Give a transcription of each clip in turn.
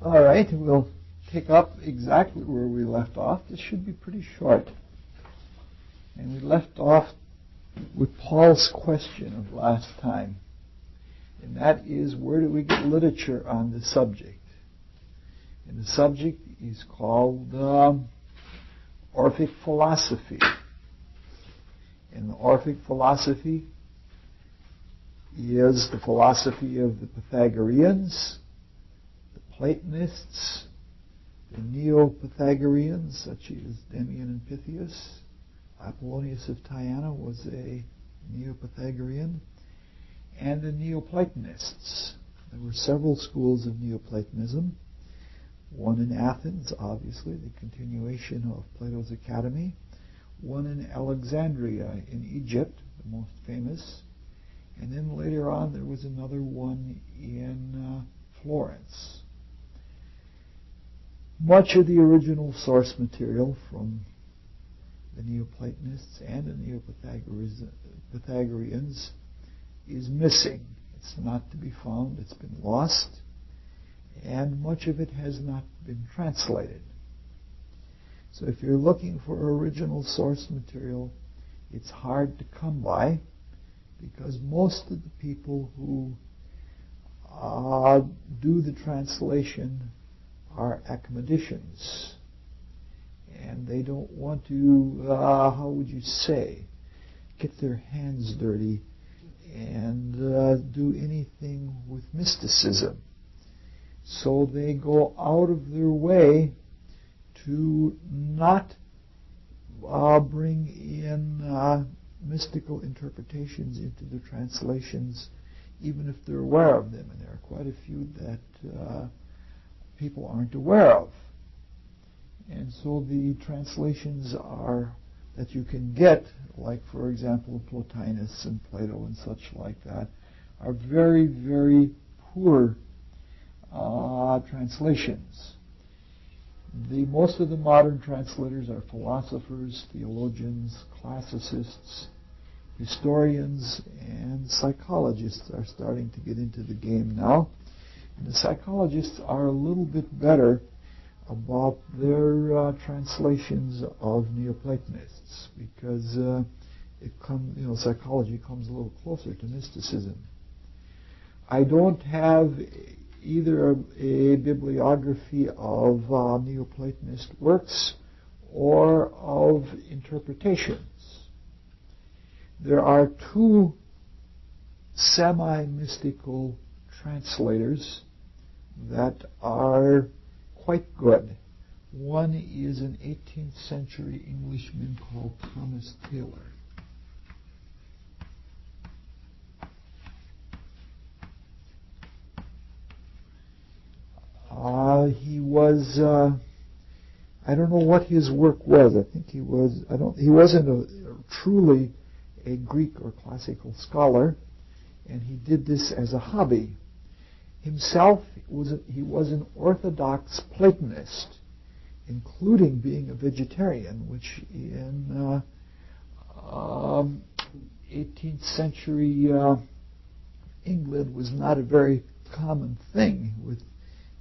All right, we'll pick up exactly where we left off. This should be pretty short. And we left off with Paul's question of last time. And that is, where do we get literature on the subject? And the subject is called Orphic philosophy. And the Orphic philosophy is the philosophy of the Pythagoreans, the Platonists, the Neo-Pythagoreans, such as Demian and Pythias. Apollonius of Tyana was a Neo-Pythagorean, and the Neoplatonists. There were several schools of Neoplatonism. One in Athens, obviously, the continuation of Plato's Academy. One in Alexandria in Egypt, the most famous. And then later on there was another one in Florence. Much of the original source material from the Neoplatonists and the Neo-Pythagoreans is missing. It's not to be found. It's been lost. And much of it has not been translated. So if you're looking for original source material, it's hard to come by, because most of the people who do the translation are academicians. And they don't want to, how would you say, get their hands dirty and do anything with mysticism. So they go out of their way to not bring in mystical interpretations into the translations, even if they're aware of them. And there are quite a few that people aren't aware of. And so the translations that you can get, like, for example, Plotinus and Plato and such like that, are very, very poor translations. Most of the modern translators are philosophers, theologians, classicists, historians, and psychologists are starting to get into the game now. And the psychologists are a little bit better about their translations of Neoplatonists, because psychology comes a little closer to mysticism. I don't have either a bibliography of Neoplatonist works or of interpretations. There are two semi-mystical translators that are quite good. One is an 18th century Englishman called Thomas Taylor. He was, I don't know what his work was. I think he wasn't truly a Greek or classical scholar, and he did this as a hobby. Himself, he was an orthodox Platonist, including being a vegetarian, which in 18th century England was not a very common thing, with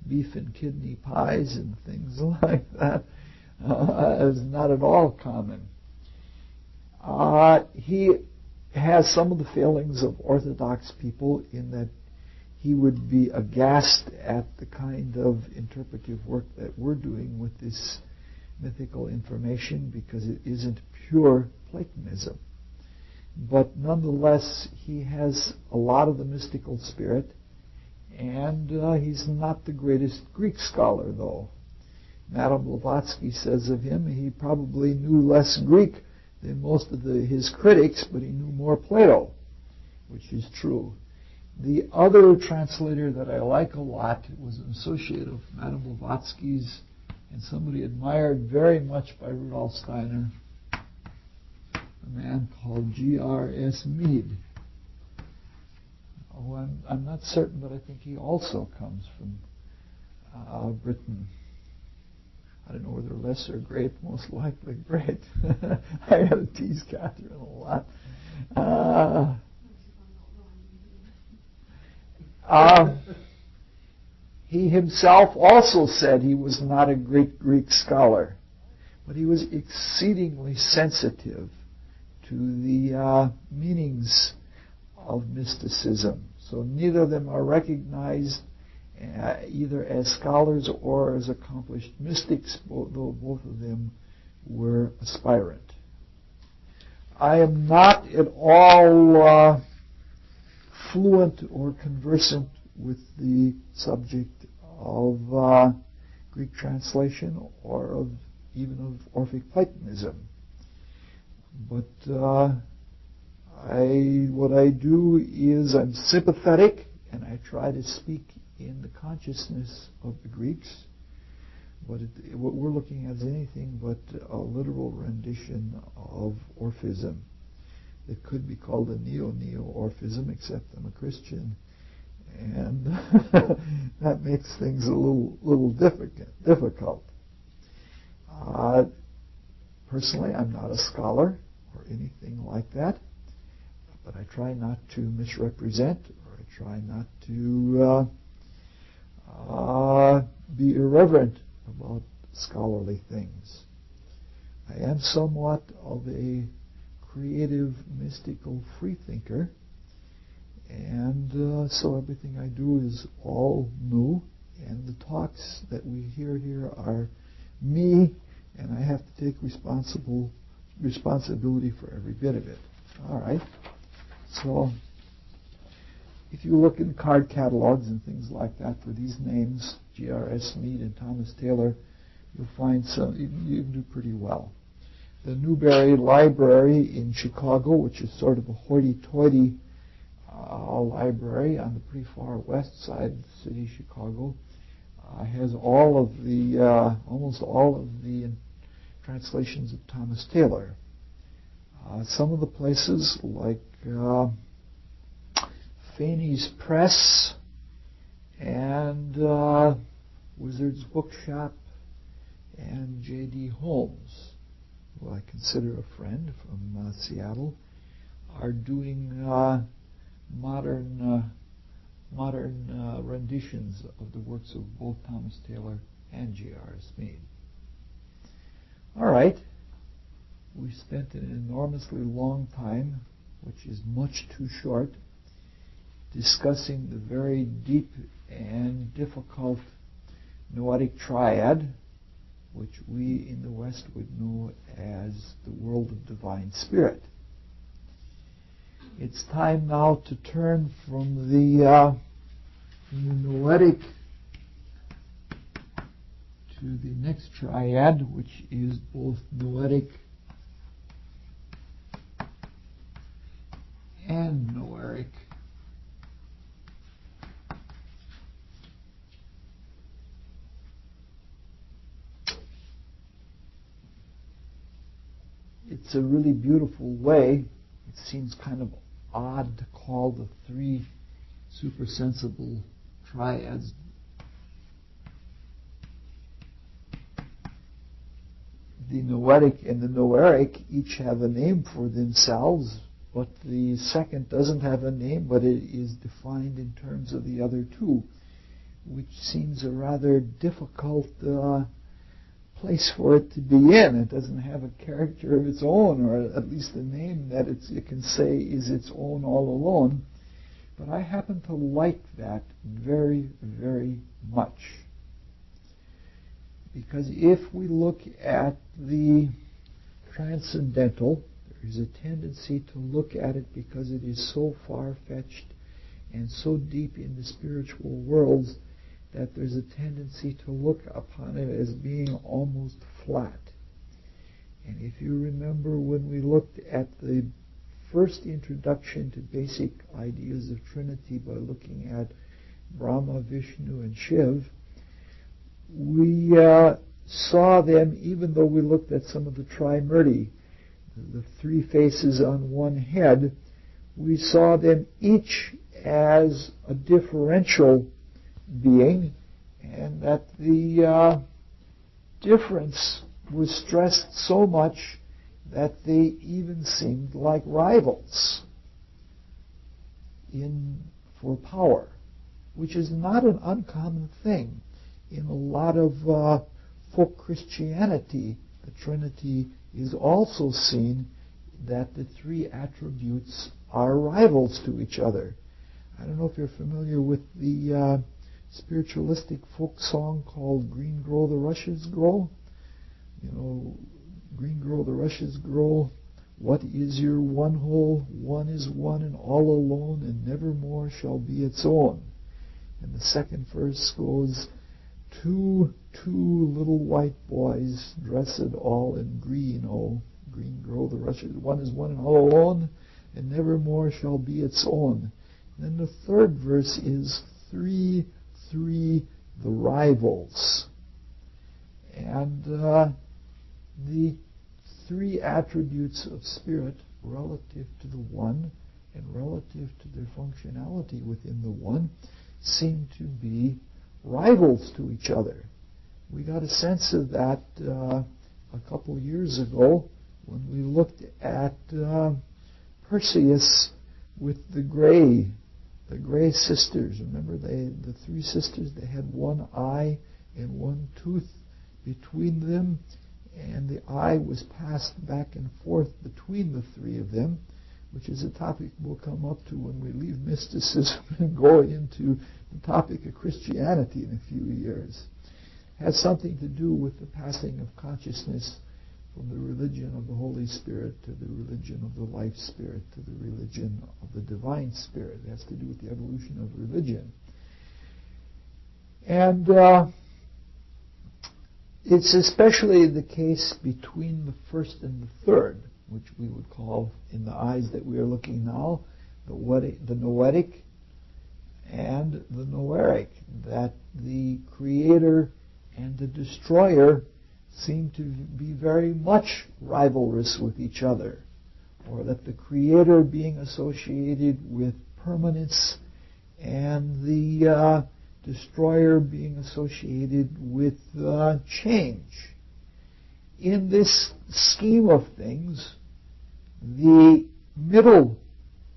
beef and kidney pies and things like that. It was not at all common. He has some of the failings of Orthodox people in that he would be aghast at the kind of interpretive work that we're doing with this mythical information, because it isn't pure Platonism. But nonetheless, he has a lot of the mystical spirit, and he's not the greatest Greek scholar, though. Madame Blavatsky says of him, he probably knew less Greek than most of his critics, but he knew more Plato, which is true. The other translator that I like a lot was an associate of Madame Blavatsky's, and somebody admired very much by Rudolf Steiner, a man called G.R.S. Mead. I'm not certain, but I think he also comes from Britain. I don't know whether less or great, most likely great. I got to tease Catherine a lot. He himself also said he was not a great Greek scholar, but he was exceedingly sensitive to the meanings of mysticism. So neither of them are recognized either as scholars or as accomplished mystics, though both of them were aspirant. I am not at all fluent or conversant with the subject of Greek translation or even of Orphic Platonism. But what I do is I'm sympathetic and I try to speak in the consciousness of the Greeks. But what we're looking at is anything but a literal rendition of Orphism. It could be called a neo-Orphism, except I'm a Christian, and that makes things a little difficult. Personally, I'm not a scholar or anything like that, but I try not to misrepresent, or I try not to be irreverent about scholarly things. I am somewhat of a creative, mystical freethinker, and so everything I do is all new, and the talks that we hear here are me, and I have to take responsibility for every bit of it. All right. So if you look in card catalogs and things like that for these names, G.R.S. Mead and Thomas Taylor, you'll find you do pretty well. The Newberry Library in Chicago, which is sort of a hoity-toity library on the pretty far west side of the city of Chicago, has almost all of the translations of Thomas Taylor. Some of the places like Faney's Press and Wizard's Bookshop and J.D. Holmes, who I consider a friend from Seattle, are doing modern renditions of the works of both Thomas Taylor and G.R.S. Mead. All right. We spent an enormously long time, which is much too short, discussing the very deep and difficult noetic triad, which we in the West would know as the world of divine spirit. It's time now to turn from the noetic to the next triad, which is both noetic and noeric. It's a really beautiful way. It seems kind of odd to call the three supersensible triads the noetic and the noeric each have a name for themselves, but the second doesn't have a name, but it is defined in terms of the other two, which seems a rather difficult place for it to be in. It doesn't have a character of its own, or at least a name that it can say is its own all alone. But I happen to like that very, very much. Because if we look at the transcendental, there is a tendency to look at it because it is so far-fetched and so deep in the spiritual worlds that there's a tendency to look upon it as being almost flat. And if you remember when we looked at the first introduction to basic ideas of Trinity by looking at Brahma, Vishnu, and Shiv, we saw them, even though we looked at some of the Trimurti, the three faces on one head, we saw them each as a differential being, and that the difference was stressed so much that they even seemed like rivals for power. which is not an uncommon thing. In a lot of folk Christianity, the Trinity is also seen that the three attributes are rivals to each other. I don't know if you're familiar with the spiritualistic folk song called Green Grow the Rushes Grow. You know, green grow the rushes grow. What is your one whole? One is one and all alone, and nevermore shall be its own. And the second verse goes, two little white boys, dressed all in green. Oh, green grow the rushes. One is one and all alone, and nevermore shall be its own. And then the third verse is three, the rivals. And the three attributes of spirit relative to the one and relative to their functionality within the one seem to be rivals to each other. We got a sense of that a couple years ago when we looked at Perseus with the Gray sisters. Remember, the three sisters, they had one eye and one tooth between them, and the eye was passed back and forth between the three of them, which is a topic we'll come up to when we leave mysticism and go into the topic of Christianity in a few years. It has something to do with the passing of consciousness from the religion of the Holy Spirit to the religion of the Life Spirit to the religion of the Divine Spirit. It has to do with the evolution of religion. And it's especially the case between the first and the third, which we would call, in the eyes that we are looking now, the noetic and the noeric, that the creator and the destroyer seem to be very much rivalrous with each other, or that the creator being associated with permanence and the destroyer being associated with change. In this scheme of things, the middle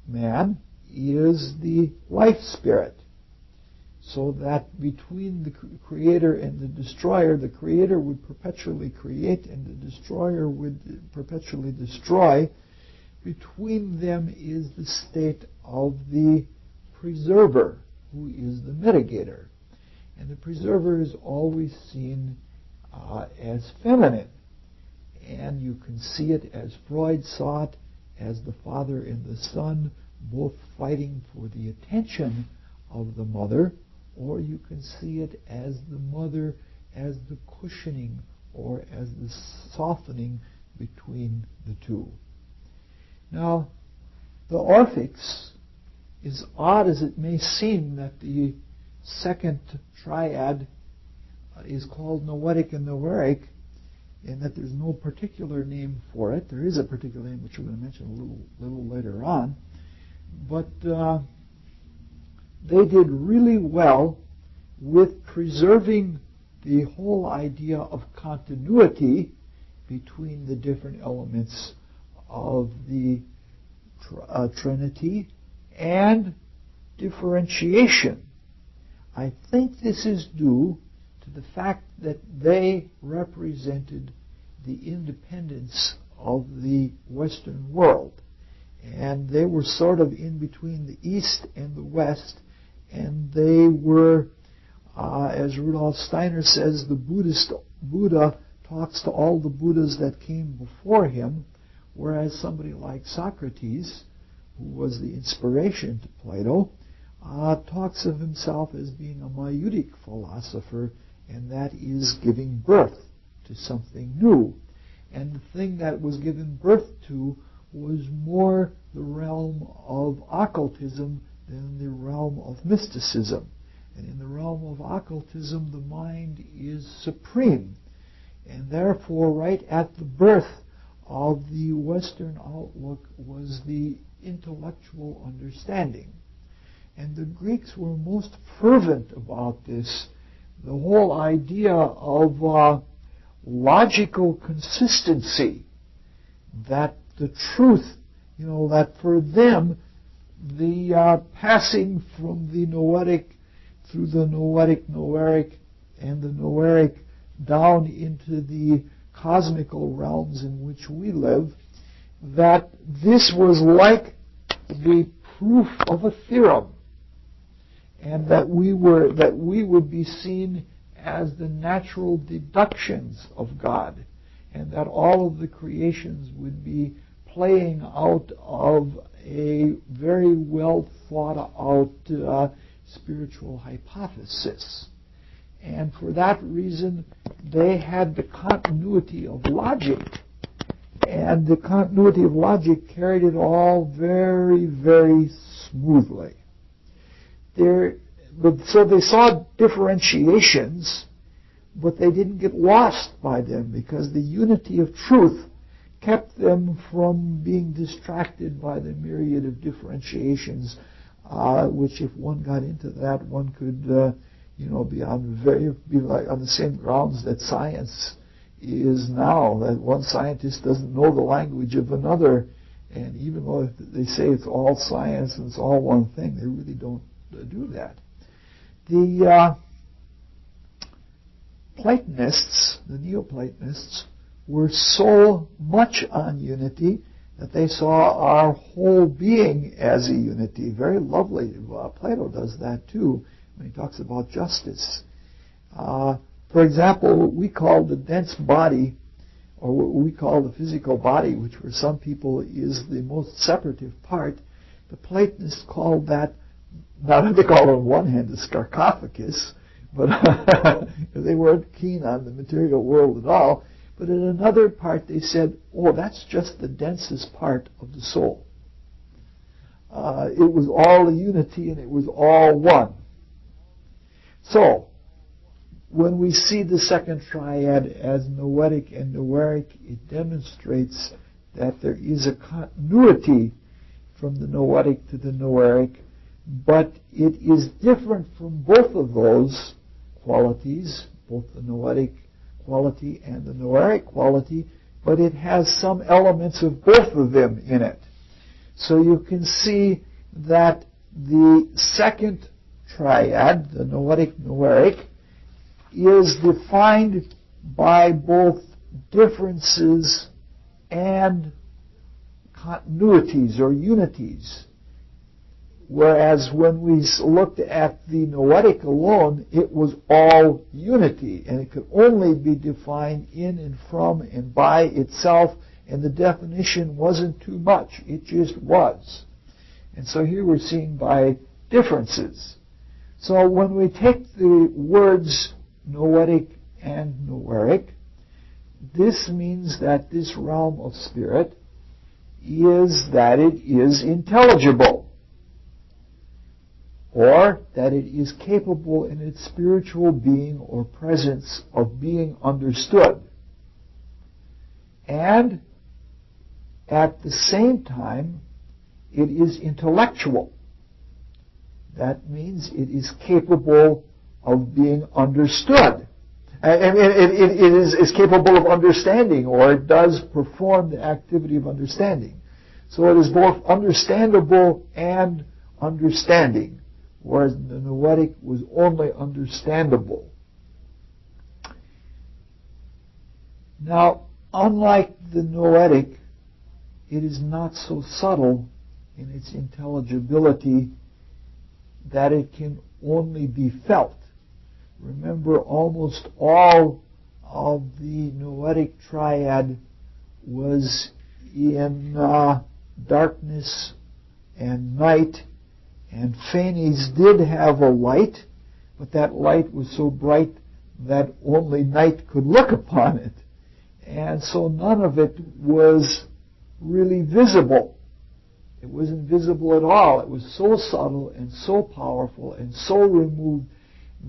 man is the life spirit. So that between the creator and the destroyer, the creator would perpetually create and the destroyer would perpetually destroy. Between them is the state of the preserver, who is the mitigator. And the preserver is always seen as feminine. And you can see it as Freud saw it, as the father and the son both fighting for the attention of the mother, or you can see it as the mother as the cushioning or as the softening between the two. Now, the Orphics, as odd as it may seem that the second triad is called noetic and noeric, and that there's no particular name for it. There is a particular name which we're going to mention a little later on. But they did really well with preserving the whole idea of continuity between the different elements of the Trinity and differentiation. I think this is due to the fact that they represented the independence of the Western world. And they were sort of in between the East and the West, and they were, as Rudolf Steiner says, the Buddha talks to all the Buddhas that came before him, whereas somebody like Socrates, who was the inspiration to Plato, talks of himself as being a maieutic philosopher, and that is giving birth to something new. And the thing that was given birth to was more the realm of occultism than the realm of mysticism. And in the realm of occultism, the mind is supreme. And therefore, right at the birth of the Western outlook was the intellectual understanding. And the Greeks were most fervent about this. The whole idea of logical consistency, that the truth, that for them, the passing from the noetic through the noetic, noeric, and the noeric down into the cosmical realms in which we live, that this was like the proof of a theorem, and that we would be seen as the natural deductions of God, and that all of the creations would be playing out of a very well thought out spiritual hypothesis. And for that reason, they had the continuity of logic. And the continuity of logic carried it all very, very smoothly. So they saw differentiations, but they didn't get lost by them, because the unity of truth kept them from being distracted by the myriad of differentiations, which if one got into that, one could be on the same grounds that science is now, that one scientist doesn't know the language of another, and even though they say it's all science and it's all one thing, they really don't do that. The Platonists, the Neoplatonists, were so much on unity that they saw our whole being as a unity. Very lovely. Plato does that too when he talks about justice. For example, what we call the dense body, or what we call the physical body, which for some people is the most separative part, the Platonists called that, not they called on one hand the sarcophagus, but they weren't keen on the material world at all. But in another part they said, oh, that's just the densest part of the soul. It was all a unity and it was all one. So, when we see the second triad as noetic and noeric, it demonstrates that there is a continuity from the noetic to the noeric, but it is different from both of those qualities, both the noetic quality and the noeric quality, but it has some elements of both of them in it. So you can see that the second triad, the noetic noeric, is defined by both differences and continuities or unities. Whereas when we looked at the noetic alone, it was all unity, and it could only be defined in and from and by itself, and the definition wasn't too much. It just was. And so here we're seeing by differences. So when we take the words noetic and noeric, this means that this realm of spirit is that it is intelligible, or that it is capable in its spiritual being or presence of being understood. And at the same time, it is intellectual. That means it is capable of being understood. It is capable of understanding, or it does perform the activity of understanding. So it is both understandable and understanding, whereas the noetic was only understandable. Now, unlike the noetic, it is not so subtle in its intelligibility that it can only be felt. Remember, almost all of the noetic triad was in darkness and night, and Phanes did have a light, but that light was so bright that only night could look upon it. And so none of it was really visible. It wasn't visible at all. It was so subtle and so powerful and so removed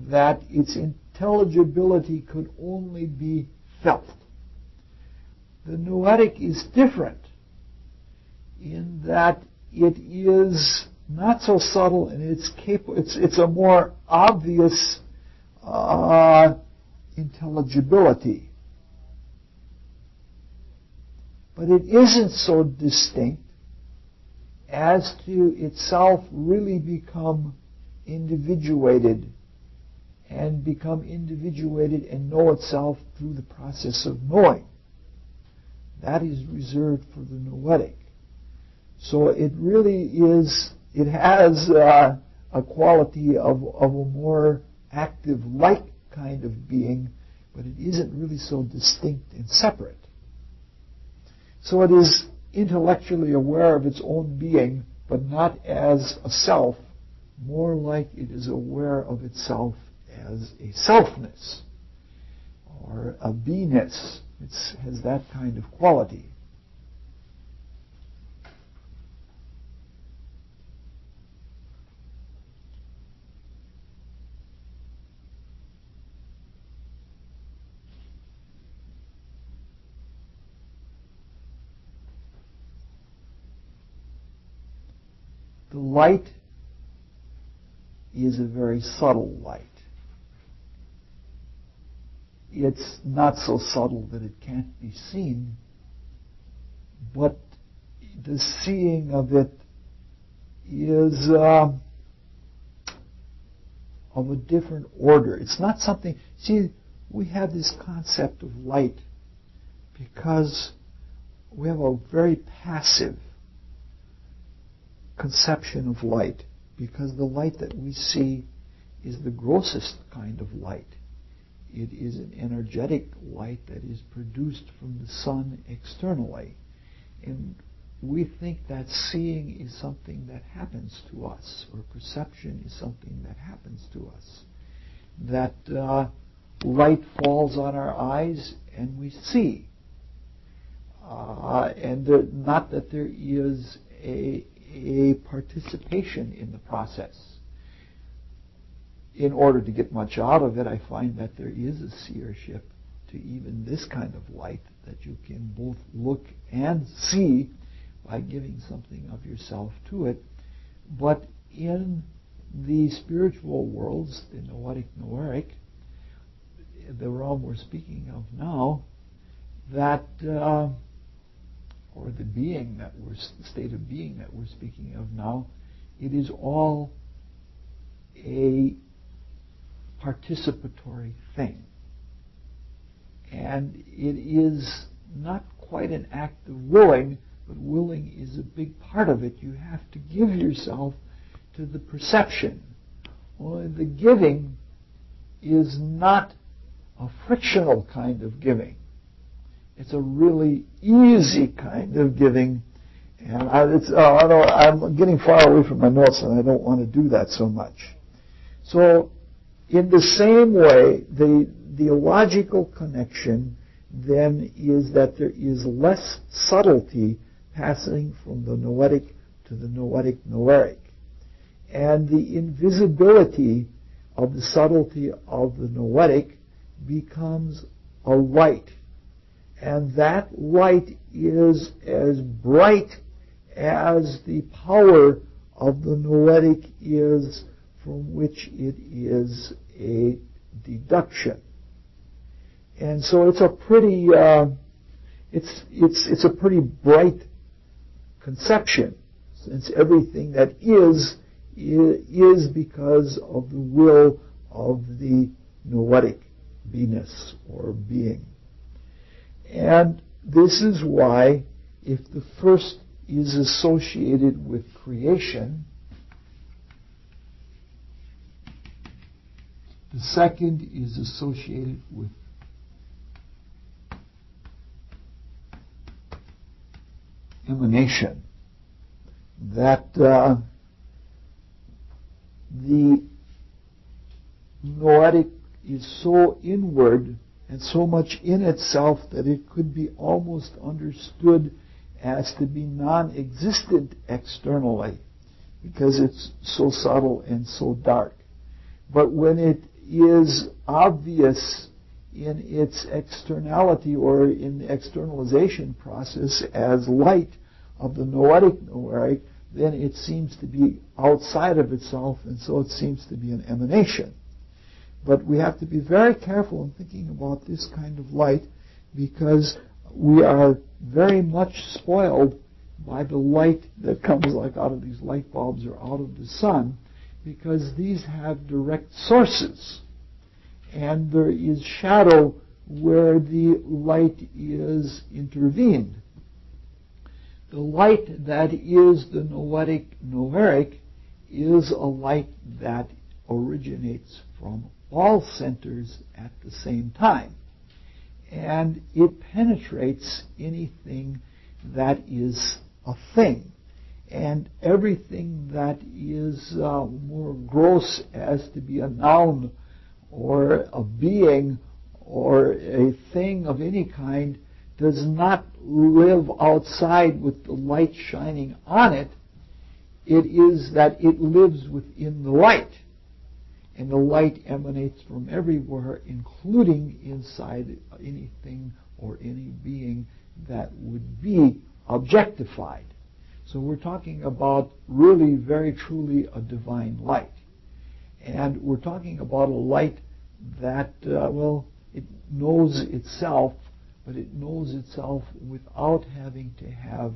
that its intelligibility could only be felt. The noetic is different in that it is not so subtle, and it's a more obvious intelligibility. But it isn't so distinct as to itself really become individuated and become individuated and know itself through the process of knowing. That is reserved for the noetic. So it really is, it has a quality of a more active light kind of being, but it isn't really so distinct and separate. So it is intellectually aware of its own being, but not as a self, more like it is aware of itself as a selfness or a beingness. It has that kind of quality. The light is a very subtle light. It's not so subtle that it can't be seen, but the seeing of it is of a different order. It's not something... See, we have this concept of light because we have a very passive conception of light, because the light that we see is the grossest kind of light. It is an energetic light that is produced from the sun externally. And we think that seeing is something that happens to us, or perception is something that happens to us. That light falls on our eyes and we see. And not that there is a participation in the process. In order to get much out of it, I find that there is a seership to even this kind of light, that you can both look and see by giving something of yourself to it. But in the spiritual worlds, the noetic, noeric, the realm we're speaking of now, that or the being that we're, state of being that we're speaking of now, it is all a participatory thing. And it is not quite an act of willing, but willing is a big part of it. You have to give yourself to the perception. Only the giving is not a frictional kind of giving. It's a really easy kind of giving, and I'm getting far away from my notes, and I don't want to do that so much. So, in the same way, the logical connection then is that there is less subtlety passing from the noetic to the noetic noeric, and the invisibility of the subtlety of the noetic becomes a light. And that light is as bright as the power of the noetic is, from which it is a deduction. And so it's a pretty it's a pretty bright conception, since everything that is because of the will of the noetic beingness or being. And this is why, if the first is associated with creation, the second is associated with emanation. That the noetic is so inward and so much in itself that it could be almost understood as to be non-existent externally, because it's so subtle and so dark. But when it is obvious in its externality or in the externalization process as light of the noetic noeric, then it seems to be outside of itself, and so it seems to be an emanation. But we have to be very careful in thinking about this kind of light, because we are very much spoiled by the light that comes like out of these light bulbs or out of the sun, because these have direct sources. and there is shadow where the light is intervened. The light that is the noetic is a light that originates from all centers at the same time. And it penetrates anything that is a thing. And everything that is more gross as to be a noun or a being or a thing of any kind does not live outside with the light shining on it. It is that it lives within the light. And the light emanates from everywhere, including inside anything or any being that would be objectified. So we're talking about really, very truly a divine light. And we're talking about a light that, it knows itself, but it knows itself without having to have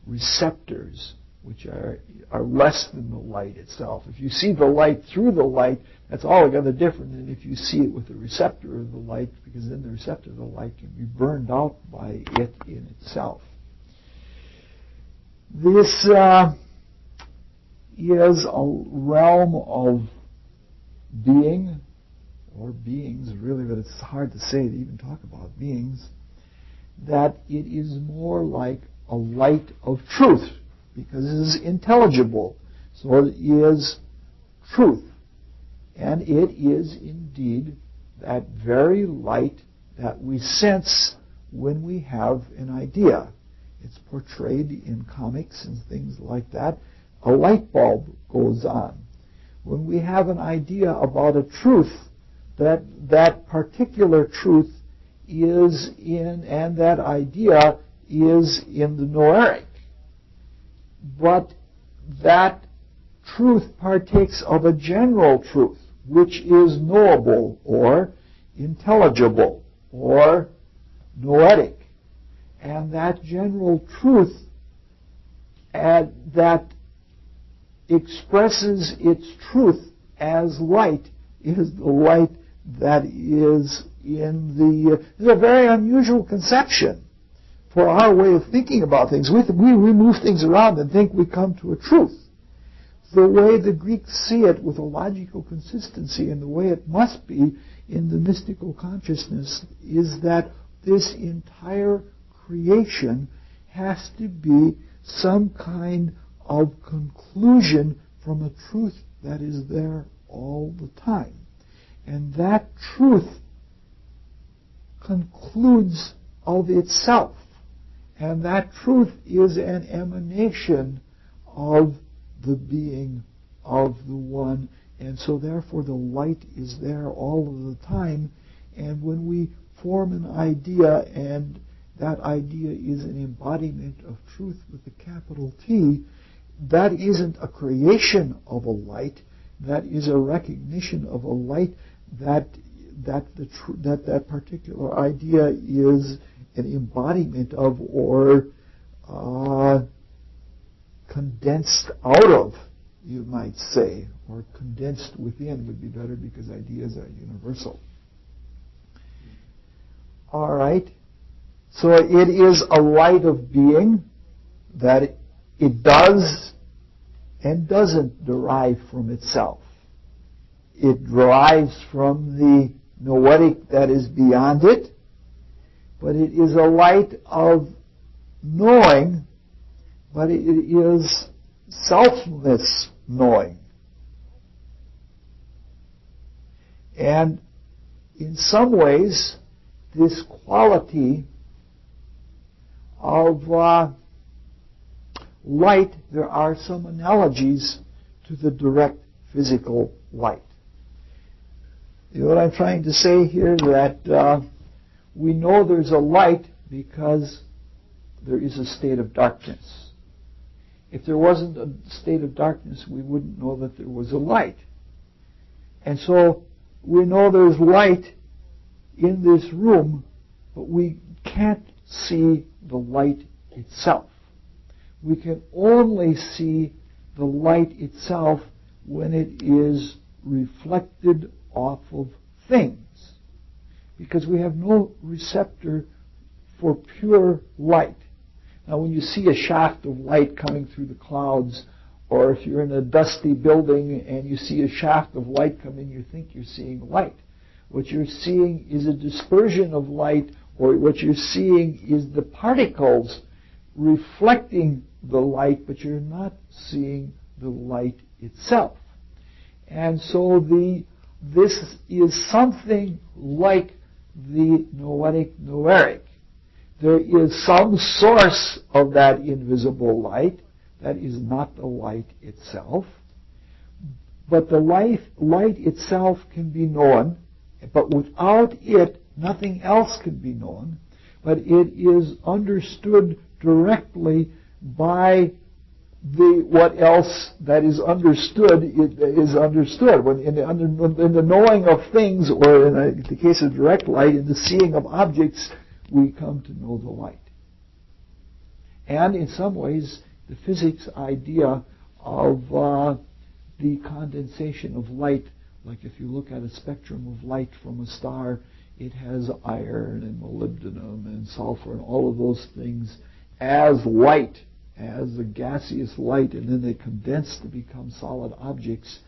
receptors, which are less than the light itself. If you see the light through the light, that's altogether different than if you see it with the receptor of the light, because then the receptor of the light can be burned out by it in itself. This is a realm of being, or beings really, but it's hard to say to even talk about beings, that it is more like a light of truth, because it is intelligible. So it is truth. And it is indeed that very light that we sense when we have an idea. It's portrayed in comics and things like that. A light bulb goes on. When we have an idea about a truth, that particular truth is in, and that idea is in the noetic. But that truth partakes of a general truth, which is knowable or intelligible or noetic. And that general truth that expresses its truth as light is the light that is in the... It's a very unusual conception for our way of thinking about things. We move things around and think we come to a truth. The way the Greeks see it with a logical consistency and the way it must be in the mystical consciousness is that this entire creation has to be some kind of conclusion from a truth that is there all the time. And that truth concludes of itself. And that truth is an emanation of the being of the one. And so therefore the light is there all of the time. And when we form an idea, and that idea is an embodiment of truth with a capital T, that isn't a creation of a light. That is a recognition of a light that particular idea is an embodiment of, or condensed out of, you might say, or condensed within would be better, because ideas are universal. All right. So it is a light of being that it does and doesn't derive from itself. It derives from the noetic that is beyond it, but it is a light of knowing, but it is selfless knowing. And in some ways, this quality of light, there are some analogies to the direct physical light. You know what I'm trying to say here? That we know there's a light because there is a state of darkness. If there wasn't a state of darkness, we wouldn't know that there was a light. And so we know there's light in this room, but we can't see the light itself. We can only see the light itself when it is reflected off of things, because we have no receptor for pure light. Now, when you see a shaft of light coming through the clouds, or if you're in a dusty building and you see a shaft of light come in, you think you're seeing light. What you're seeing is a dispersion of light, or what you're seeing is the particles reflecting the light, but you're not seeing the light itself. And so this is something like the noetic noeric. There is some source of that invisible light that is not the light itself, but the light itself can be known, but without it, nothing else can be known, but it is understood directly by what else that is understood is understood. When in the knowing of things, or in the case of direct light, in the seeing of objects, we come to know the light. And in some ways, the physics idea of the condensation of light, like if you look at a spectrum of light from a star, it has iron and molybdenum and sulfur and all of those things as light, as a gaseous light, and then they condense to become solid objects.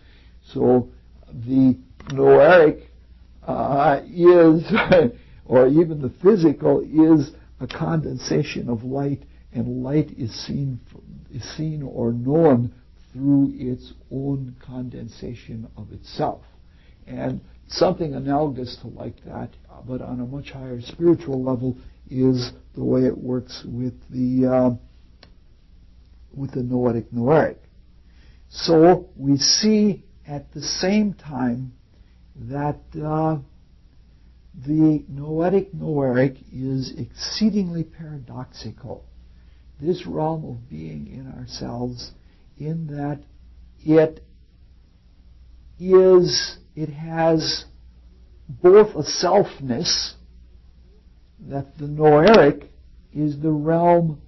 So the noeric is, or even the physical, is a condensation of light, and light is seen or known through its own condensation of itself. And something analogous to like that, but on a much higher spiritual level, is the way it works with the noetic noeric. So we see at the same time that the noetic noeric is exceedingly paradoxical. This realm of being in ourselves, in that it has both a selfness, that the noeric is the realm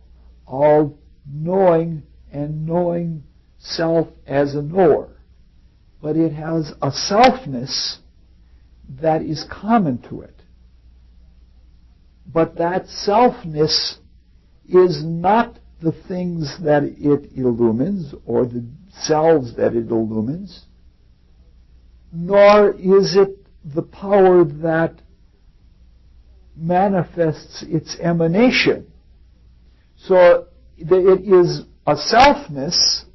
of knowing and knowing self as a knower. But it has a selfness that is common to it. But that selfness is not the things that it illumines or the selves that it illumines, nor is it the power that manifests its emanation. So it is a selfness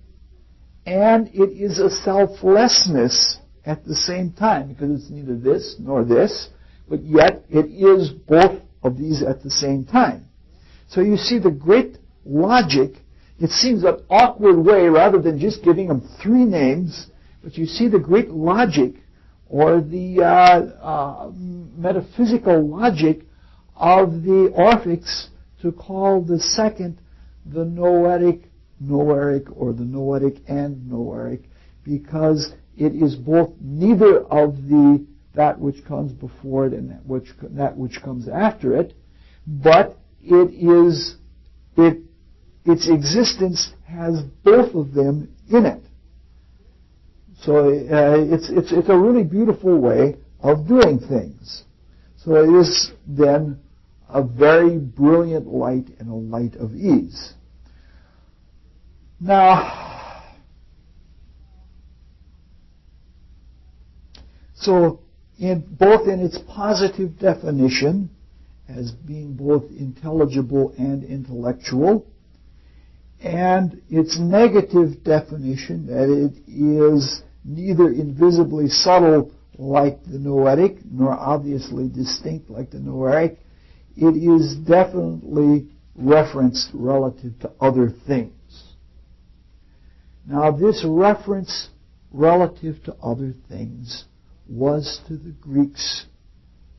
and it is a selflessness at the same time, because it's neither this nor this, but yet it is both of these at the same time. So you see the great logic. It seems an awkward way, rather than just giving them three names, but you see the great logic, or the metaphysical logic of the Orphics to call the second the noetic noeric, or the noetic and noeric, because it is both neither of that which comes before it and that which comes after it, but its existence has both of them in it. So it's a really beautiful way of doing things. So it is then a very brilliant light and a light of ease. Now, so both in its positive definition, as being both intelligible and intellectual, and its negative definition, that it is neither invisibly subtle like the noetic, nor obviously distinct like the noeric, it is definitely referenced relative to other things. Now, this reference relative to other things was to the Greeks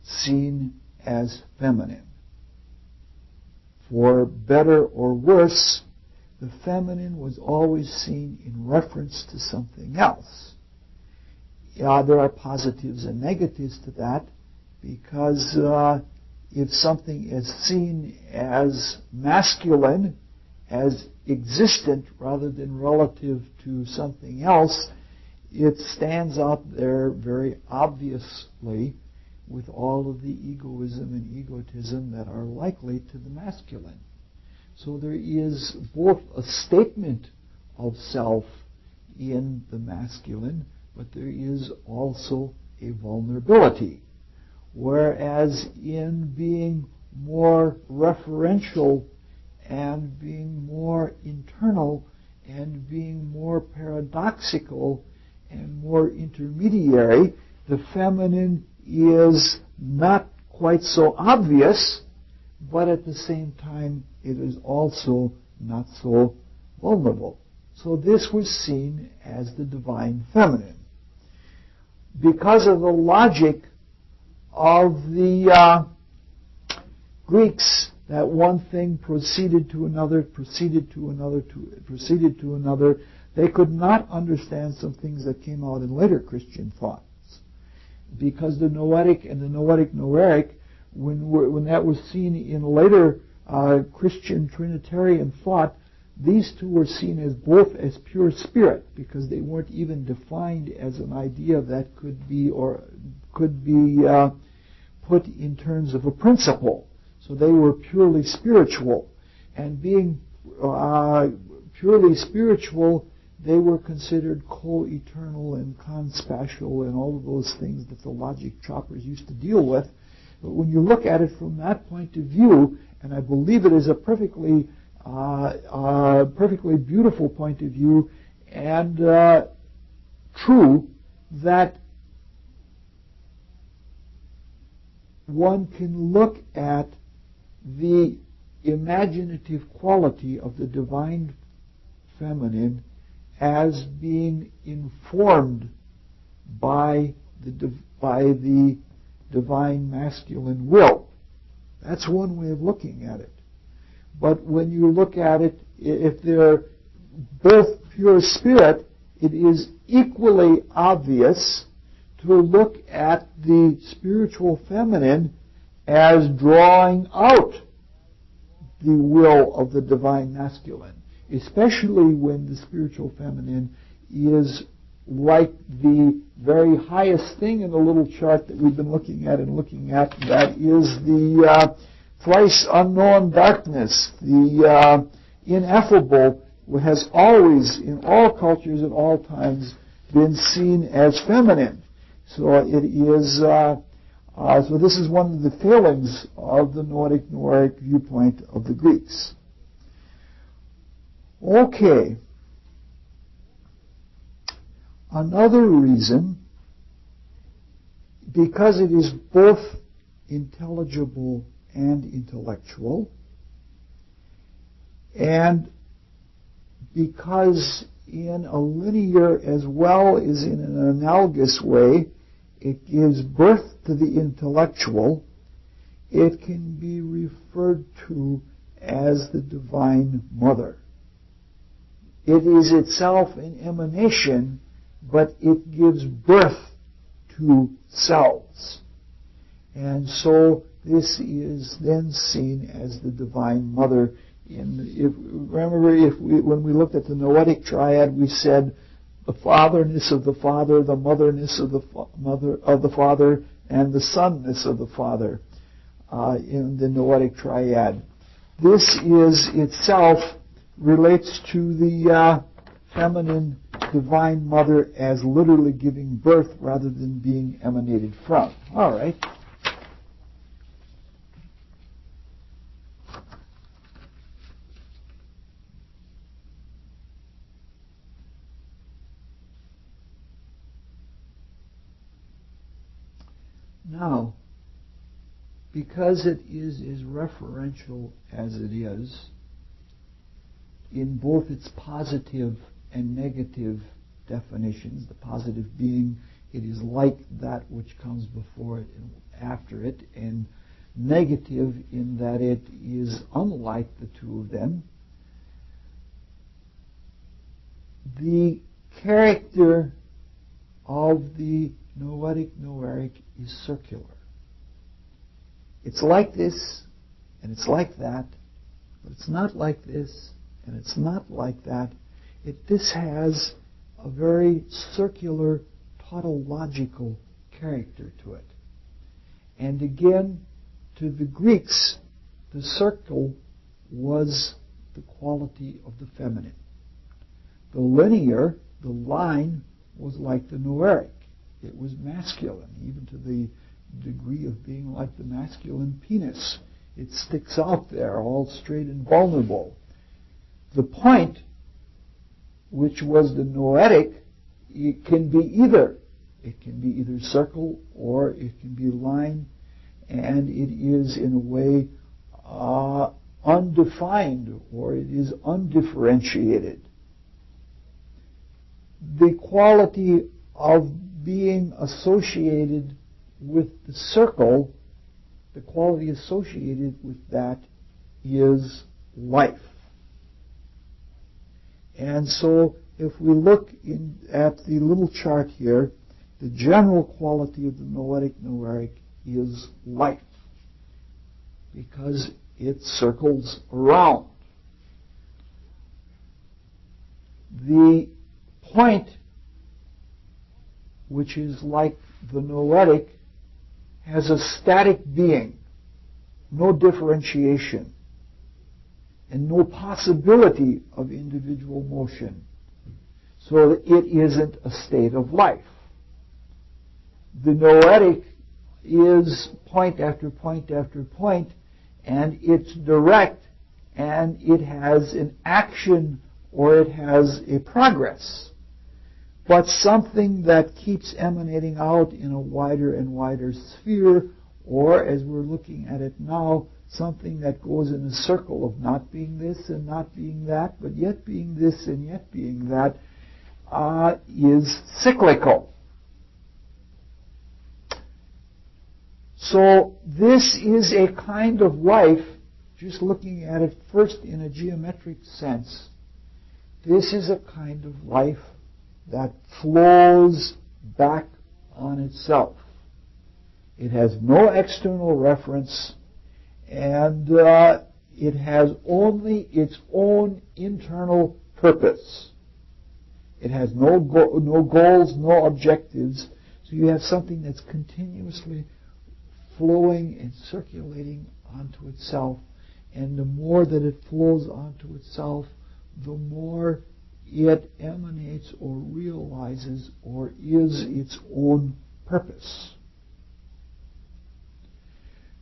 seen as feminine. For better or worse, the feminine was always seen in reference to something else. Yeah, there are positives and negatives to that, because if something is seen as masculine, as existent rather than relative to something else, it stands out there very obviously with all of the egoism and egotism that are likely to the masculine. So there is both a statement of self in the masculine, but there is also a vulnerability. Whereas in being more referential and being more internal and being more paradoxical and more intermediary, the feminine is not quite so obvious, but at the same time it is also not so vulnerable. So this was seen as the divine feminine. Because of the logic of the Greeks, that one thing proceeded to another, proceeded to another, proceeded to another, they could not understand some things that came out in later Christian thoughts. Because the noetic and the noetic-noeric, when that was seen in later Christian Trinitarian thought, these two were seen as both as pure spirit, because they weren't even defined as an idea that could be put in terms of a principle. So they were purely spiritual. And being purely spiritual, they were considered co-eternal and conspatial and all of those things that the logic choppers used to deal with. But when you look at it from that point of view, and I believe it is a perfectly beautiful point of view, and true, that one can look at the imaginative quality of the divine feminine as being informed by the divine masculine will. That's one way of looking at it. But when you look at it, if they're both pure spirit, it is equally obvious to look at the spiritual feminine as drawing out the will of the divine masculine, especially when the spiritual feminine is like the very highest thing in the little chart that we've been looking at, that is the thrice unknown darkness, the ineffable, has always, in all cultures at all times, been seen as feminine. So it is. So this is one of the failings of the Noetic viewpoint of the Greeks. Okay. Another reason, because it is both intelligible and intellectual, and because in a linear as well as in an analogous way, it gives birth to the intellectual, it can be referred to as the Divine Mother. It is itself an emanation, but it gives birth to selves. And so this is then seen as the Divine Mother. When we looked at the Noetic triad, we said the fatherness of the Father, the motherness of the Father, and the sonness of the Father in the Noetic triad. This is itself relates to the feminine Divine Mother as literally giving birth rather than being emanated from. All right. Now, because it is as referential as it is, in both its positive and negative definitions, the positive being it is like that which comes before it and after it, and negative in that it is unlike the two of them, the character of the Noetic is circular. It's like this, and it's like that, but it's not like this, and it's not like that. This has a very circular, tautological character to it. And again, to the Greeks, the circle was the quality of the feminine. The linear, the line, was like the noeric. It was masculine, even to the degree of being like the masculine penis. It sticks out there, all straight and vulnerable. The point, which was the noetic, it can be either. It can be either circle or it can be line, and it is in a way undefined, or it is undifferentiated. The quality of being associated with the circle, the quality associated with that is life. And so if we look at the little chart here, the general quality of the noetic noeric is life, because it circles around. The point, which is like the noetic, has a static being, no differentiation, and no possibility of individual motion. So it isn't a state of life. The noetic is point after point after point, and it's direct, and it has an action, or it has a progress, but something that keeps emanating out in a wider and wider sphere, or, as we're looking at it now, something that goes in a circle of not being this and not being that, but yet being this and yet being that, is cyclical. So this is a kind of life, just looking at it first in a geometric sense, this is a kind of life that flows back on itself. It has no external reference, and it has only its own internal purpose. It has no goals, no objectives, so you have something that's continuously flowing and circulating onto itself, and the more that it flows onto itself, the more it emanates or realizes or is its own purpose.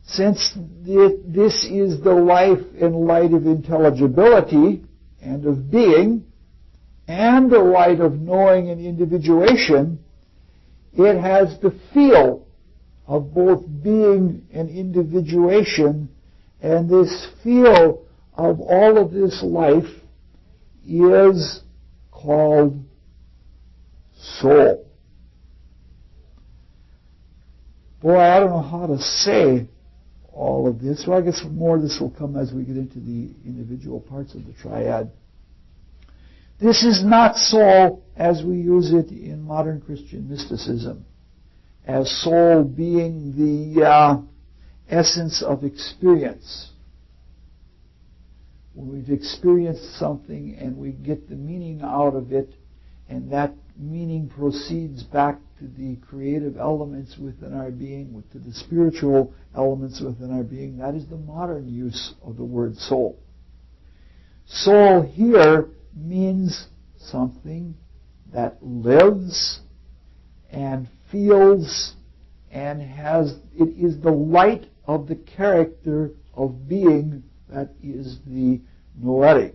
Since this is the life and light of intelligibility and of being, and the light of knowing and individuation, it has the feel of both being and individuation, and this feel of all of this life is called soul. Boy, I don't know how to say all of this. Well, I guess more of this will come as we get into the individual parts of the triad. This is not soul as we use it in modern Christian mysticism, as soul being the essence of experience. When we've experienced something and we get the meaning out of it, and that meaning proceeds back to the creative elements within our being, to the spiritual elements within our being, that is the modern use of the word soul. Soul here means something that lives and feels and it is the light of the character of being that is the noetic.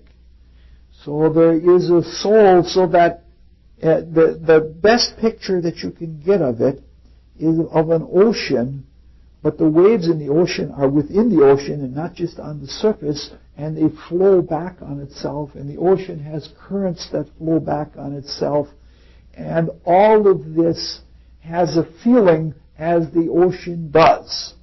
So there is a soul, so that the best picture that you can get of it is of an ocean, but the waves in the ocean are within the ocean and not just on the surface, and they flow back on itself, and the ocean has currents that flow back on itself, and all of this has a feeling as the ocean does.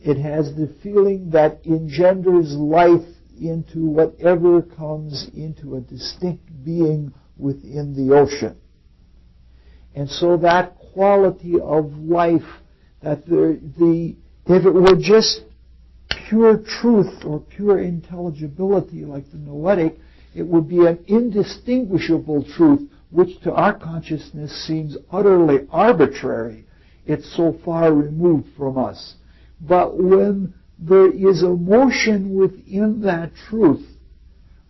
It has the feeling that engenders life into whatever comes into a distinct being within the ocean. And so that quality of life, that if it were just pure truth or pure intelligibility like the noetic, it would be an indistinguishable truth, which to our consciousness seems utterly arbitrary. It's so far removed from us. But when there is a motion within that truth,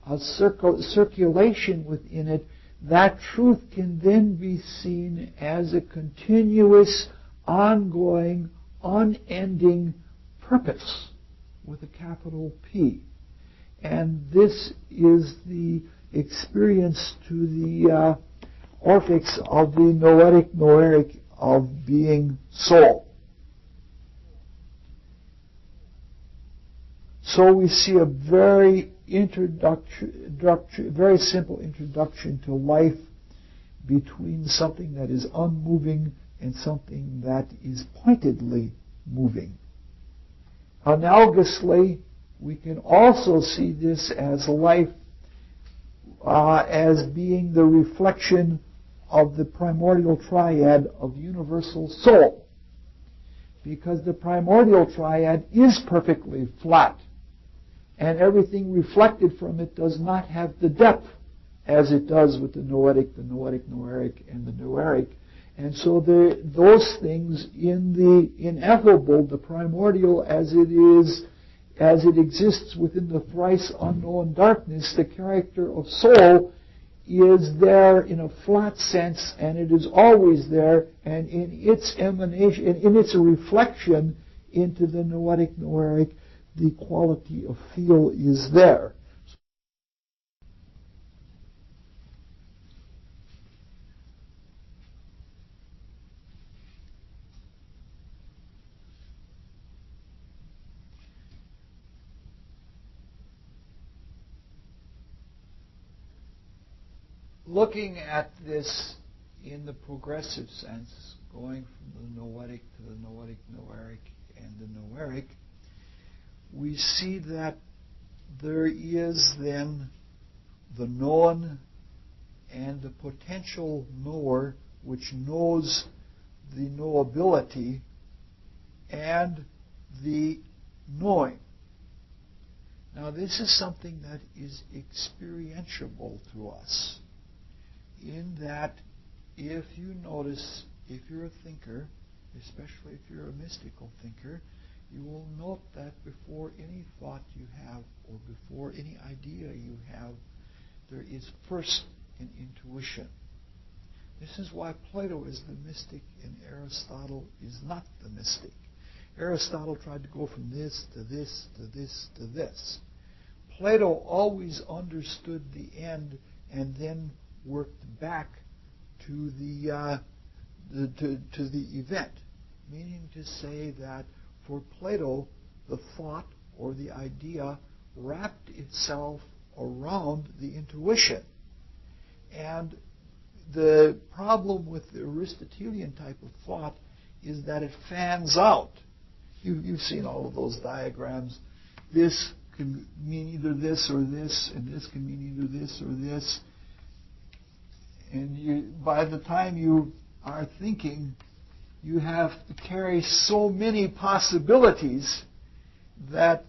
a circulation within it, that truth can then be seen as a continuous, ongoing, unending purpose with a capital P. And this is the experience to the orphics of the noetic of being soul. So we see a very very simple introduction to life between something that is unmoving and something that is pointedly moving. Analogously, we can also see this as life as being the reflection of the primordial triad of universal soul, because the primordial triad is perfectly flat, and everything reflected from it does not have the depth as it does with the noetic, noeric, and the noeric. And so those things in the ineffable, the primordial as it exists within the thrice unknown darkness, the character of soul is there in a flat sense, and it is always there, and in its emanation, in its reflection into the noetic, noeric, the quality of feel is there. Looking at this in the progressive sense, going from the noetic to the noetic, noeric, and the noeric, we see that there is then the known and the potential knower, which knows the knowability, and the knowing. Now this is something that is experientiable to us, in that if you notice, if you're a thinker, especially if you're a mystical thinker, you will note that before any thought you have or before any idea you have, there is first an intuition. This is why Plato is the mystic and Aristotle is not the mystic. Aristotle tried to go from this to this to this to this. Plato always understood the end and then worked back to the event, meaning to say that for Plato, the thought or the idea wrapped itself around the intuition. And the problem with the Aristotelian type of thought is that it fans out. You've seen all of those diagrams. This can mean either this or this, and this can mean either this or this. And by the time you are thinking, you have to carry so many possibilities but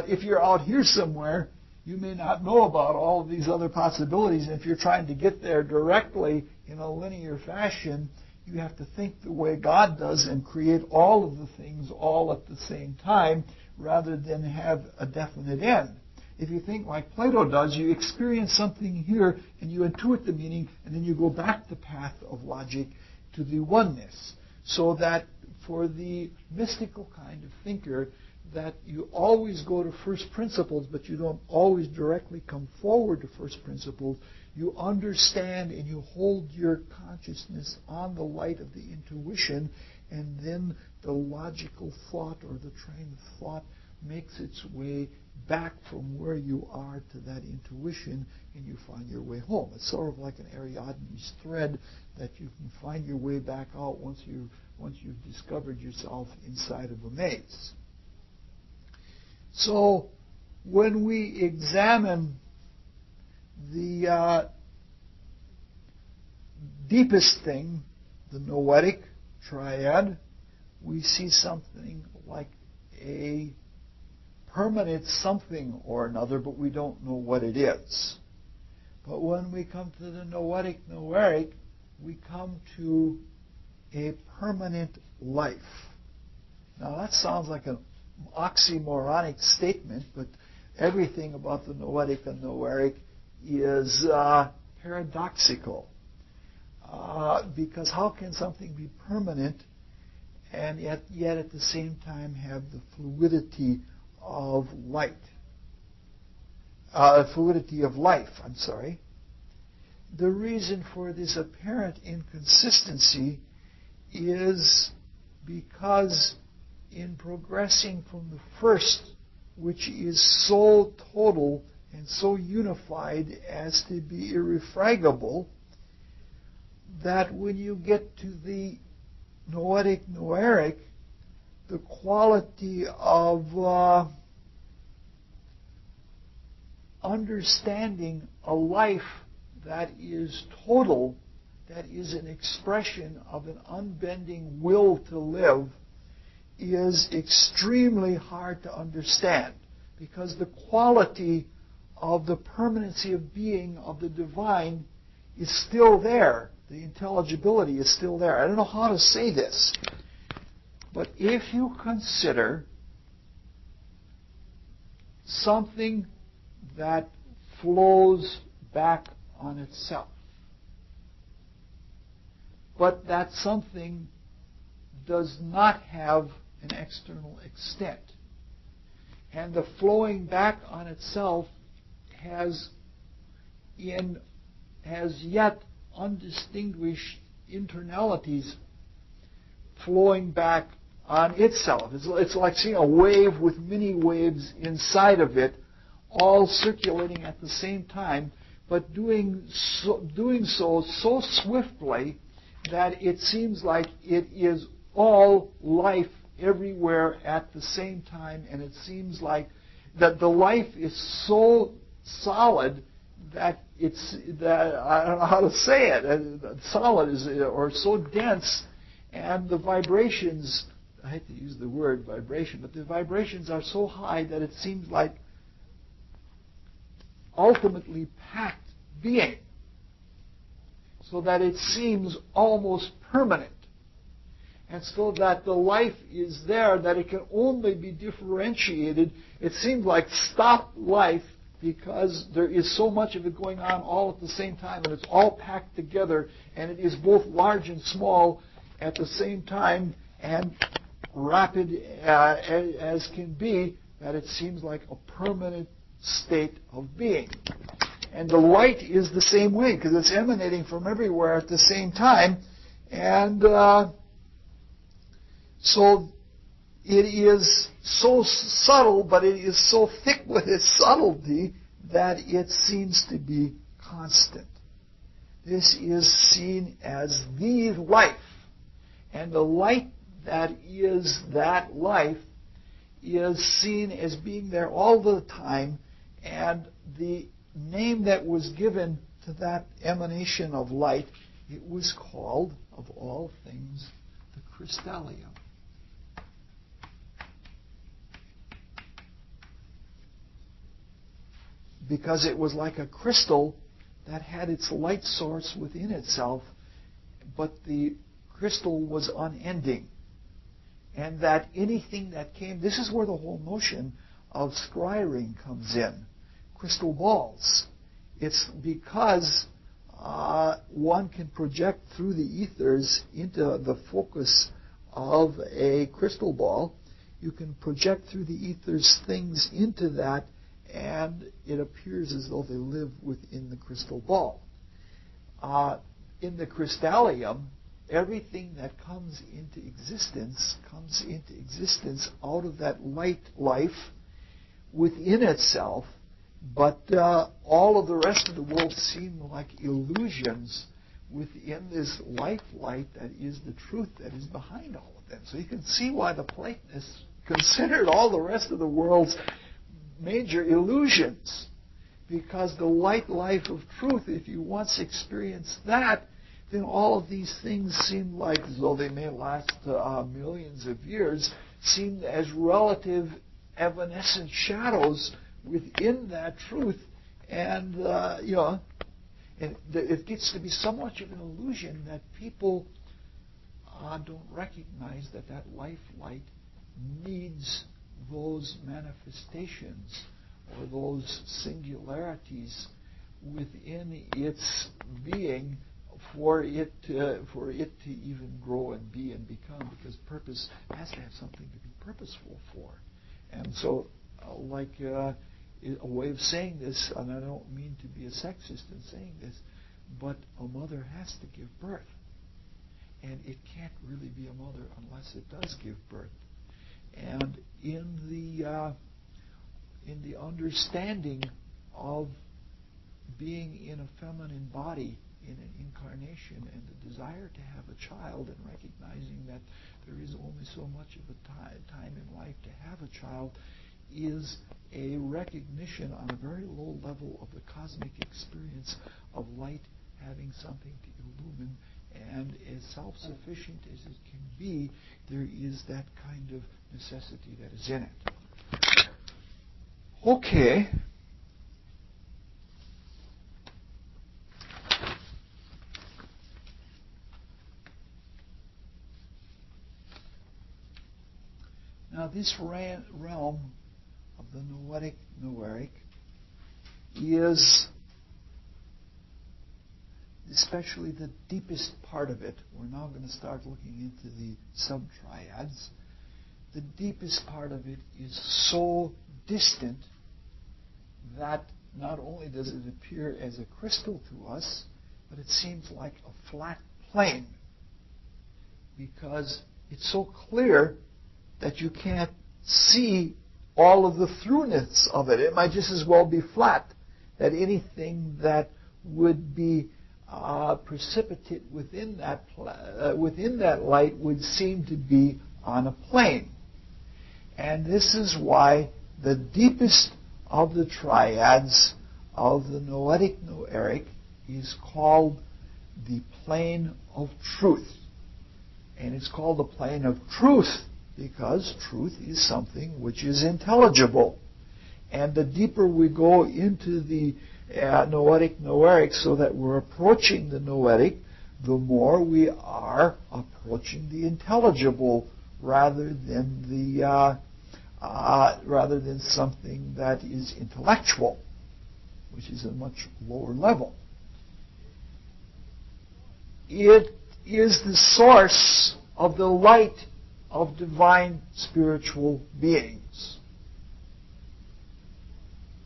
if you're out here somewhere, you may not know about all of these other possibilities. And if you're trying to get there directly in a linear fashion, you have to think the way God does and create all of the things all at the same time rather than have a definite end. If you think like Plato does, you experience something here and you intuit the meaning, and then you go back the path of logic to the oneness. So that for the mystical kind of thinker, that you always go to first principles, but you don't always directly come forward to first principles. You understand and you hold your consciousness on the light of the intuition, and then the logical thought or the train of thought makes its way back from where you are to that intuition, and you find your way home. It's sort of like an Ariadne's thread that you can find your way back out once you've discovered yourself inside of a maze. So when we examine the deepest thing, the noetic triad, we see something like a permanent something or another, but we don't know what it is. But when we come to the noetic, noeric, we come to a permanent life. Now that sounds like an oxymoronic statement, but everything about the noetic and noeric is paradoxical. Because how can something be permanent and yet at the same time have the fluidity of light? Fluidity of life, I'm sorry. The reason for this apparent inconsistency is because in progressing from the first, which is so total and so unified as to be irrefragable, that when you get to the noetic noeric, the quality of understanding a life that is total, that is an expression of an unbending will to live, is extremely hard to understand, because the quality of the permanency of being of the divine is still there. The intelligibility is still there. I don't know how to say this, but if you consider something that flows back on itself, but that something does not have an external extent, and the flowing back on itself has yet undistinguished internalities flowing back on itself. It's like seeing a wave with many waves inside of it, all circulating at the same time, but doing so swiftly that it seems like it is all life everywhere at the same time, and it seems like that the life is so solid that I don't know how to say it. Solid is, or so dense, and the vibrations, I hate to use the word vibration, but the vibrations are so high that it seems like ultimately packed being, so that it seems almost permanent. And so that the life is there, that it can only be differentiated. It seems like stopped life, because there is so much of it going on all at the same time, and it's all packed together, and it is both large and small at the same time, and rapid as can be, that it seems like a permanent state of being. And the light is the same way, because it's emanating from everywhere at the same time, and so it is so subtle, but it is so thick with its subtlety that it seems to be constant. This is seen as the life. And the light that is that life is seen as being there all the time, and the name that was given to that emanation of light, it was called, of all things, the crystallium. Because it was like a crystal that had its light source within itself, but the crystal was unending. And that anything that came, this is where the whole notion of scrying comes in, crystal balls. It's because one can project through the ethers into the focus of a crystal ball. You can project through the ethers things into that, and it appears as though they live within the crystal ball. In the crystallium, everything that comes into existence out of that light life within itself, but all of the rest of the world seem like illusions within this light that is the truth that is behind all of them. So you can see why the Platonists considered all the rest of the world's major illusions, because the light life of truth, if you once experience that, then all of these things seem like, though they may last millions of years, seem as relative evanescent shadows within that truth, and and it gets to be so much of an illusion that people don't recognize that that life light needs those manifestations or those singularities within its being for it to even grow and be and become, because purpose has to have something to be purposeful for. And so, a way of saying this, and I don't mean to be a sexist in saying this, but a mother has to give birth. And it can't really be a mother unless it does give birth. And in the understanding of being in a feminine body, in an incarnation, and the desire to have a child, and recognizing that there is only so much of a time in life to have a child, is a recognition on a very low level of the cosmic experience of light having something to illumine. And as self-sufficient as it can be, there is that kind of necessity that is in it. Okay. Now, this realm of the noetic noeric is especially the deepest part of it. We're now going to start looking into the sub-triads. The deepest part of it is so distant that not only does it appear as a crystal to us, but it seems like a flat plane, because it's so clear that you can't see all of the through-ness of it. It might just as well be flat, that anything that would be precipitate within that light would seem to be on a plane. And this is why the deepest of the triads of the noetic noeric is called the plane of truth. And it's called the plane of truth because truth is something which is intelligible. And the deeper we go into the noetic noeric, so that we're approaching the noetic, the more we are approaching the intelligible rather than something that is intellectual, which is a much lower level. It is the source of the light of divine spiritual beings.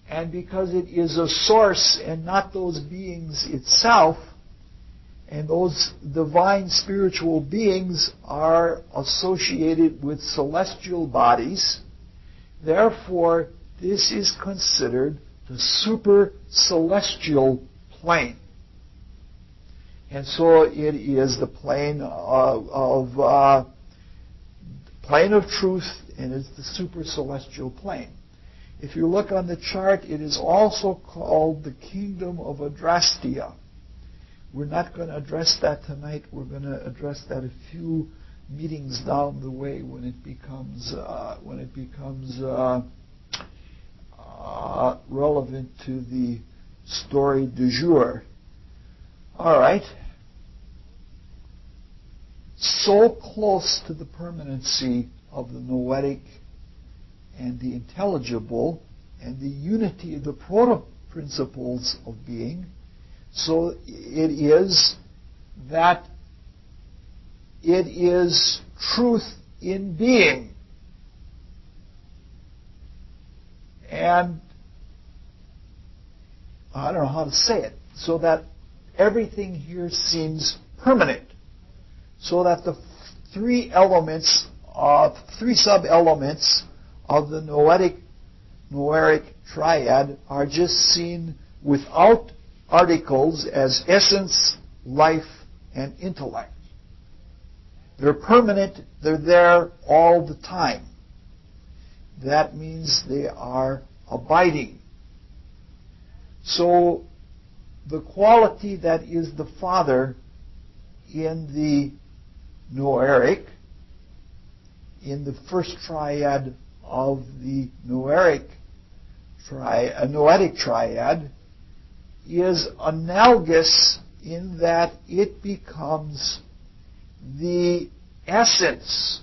And because it is a source and not those beings itself, and those divine spiritual beings are associated with celestial bodies, therefore this is considered the super celestial plane. And so it is the plane plane of truth, and it's the super celestial plane. If you look on the chart, it is also called the kingdom of Adrastia. We're not going to address that tonight. We're going to address that a few meetings down the way when it becomes relevant to the story du jour. All right. So close to the permanency of the noetic and the intelligible and the unity of the proto-principles of being, so it is that it is truth in being. And I don't know how to say it, so that everything here seems permanent, so that the three sub-elements of the noetic noeric triad are just seen without articles as essence, life, and intellect. They're permanent, they're there all the time. That means they are abiding. So the quality that is the Father in the noeric, in the first triad of the noetic triad, is analogous in that it becomes the essence,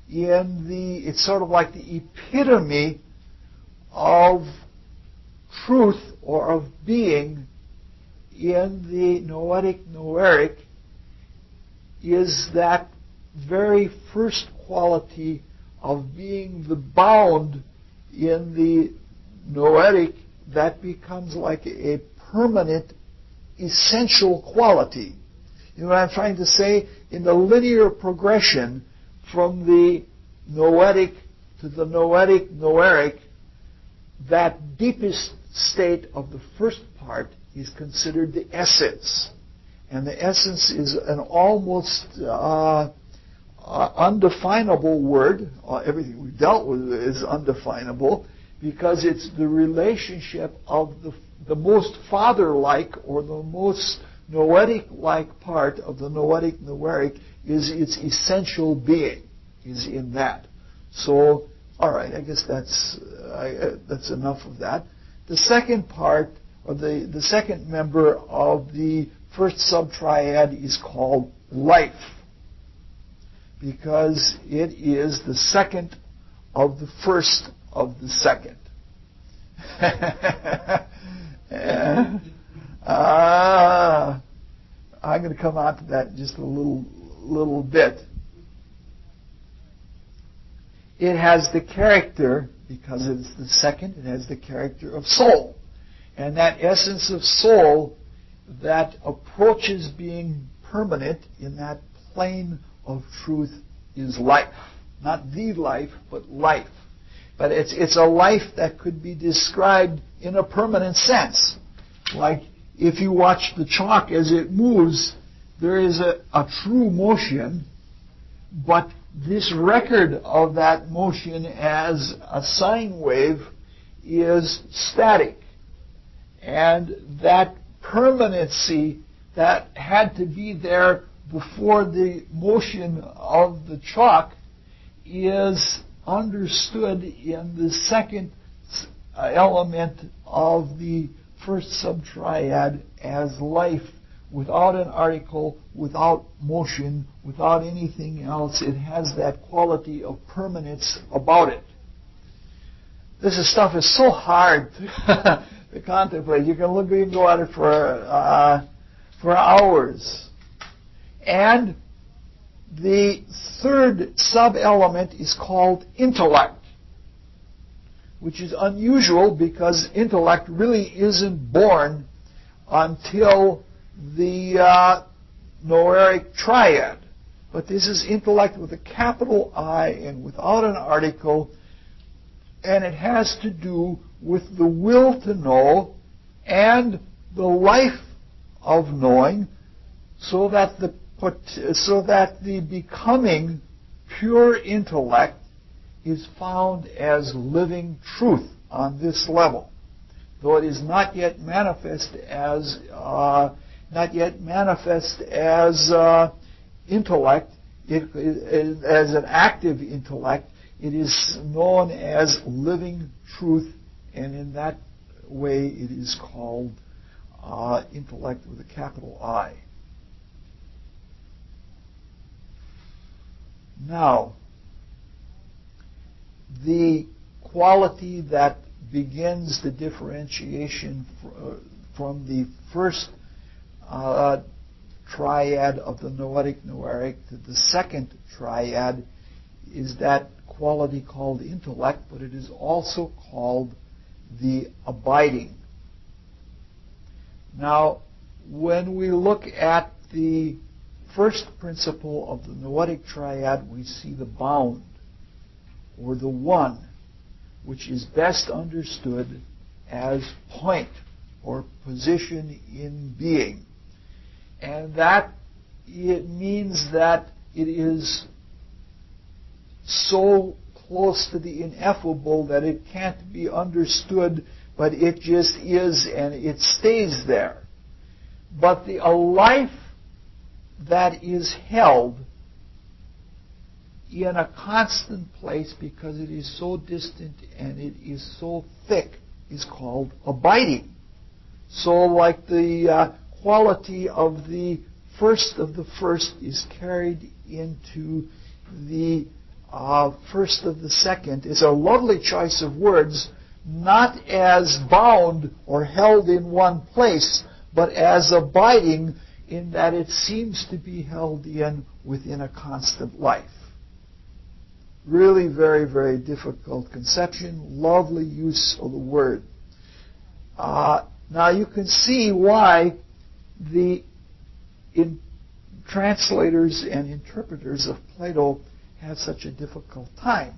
it's sort of like the epitome of truth or of being in the noetic noeric, is that very first quality of being the bound in the noetic that becomes like a permanent, essential quality. You know what I'm trying to say? In the linear progression from the noetic to the noetic noeric, that deepest state of the first part is considered the essence. And the essence is an almost undefinable word. Everything we've dealt with is undefinable because it's the relationship of the most father-like or the most noetic-like part of the noetic noeric is its essential being, is in that. So, all right, I guess that's enough of that. The second part, or the second member of the first subtriad is called life, because it is the second of the first of the second. I'm going to come on to that in just a little bit. It has the character, because it's the second, it has the character of soul. And that essence of soul that approaches being permanent in that plane of truth is life. Not the life, but life. But it's a life that could be described in a permanent sense. Like if you watch the chalk as it moves, there is a true motion, but this record of that motion as a sine wave is static. And that permanency that had to be there before the motion of the chalk is understood in the second element of the first subtriad as life, without an article, without motion, without anything else. It has that quality of permanence about it. This stuff is so hard to contemplate. You can go at it for hours. And the third sub-element is called intellect, which is unusual because intellect really isn't born until the noeric triad. But this is intellect with a capital I and without an article, and it has to do with the will to know and the life of knowing, so that the becoming pure intellect is found as living truth on this level, though it is not yet manifest as intellect, as an active intellect. It is known as living truth, and in that way it is called intellect with a capital I. Now, the quality that begins the differentiation from the first triad of the noetic noeric to the second triad is that quality called intellect, but it is also called the abiding. Now, when we look at the first principle of the noetic triad, we see the bound, or the one, which is best understood as point or position in being. And that it means that it is so close to the ineffable that it can't be understood, but it just is, and it stays there. But a life that is held in a constant place because it is so distant and it is so thick is called abiding. So like the quality of the first of the first is carried into the first of the second is a lovely choice of words, not as bound or held in one place, but as abiding, in that it seems to be held in within a constant life. Really very, very difficult conception, lovely use of the word. Now you can see why the translators and interpreters of Plato have such a difficult time,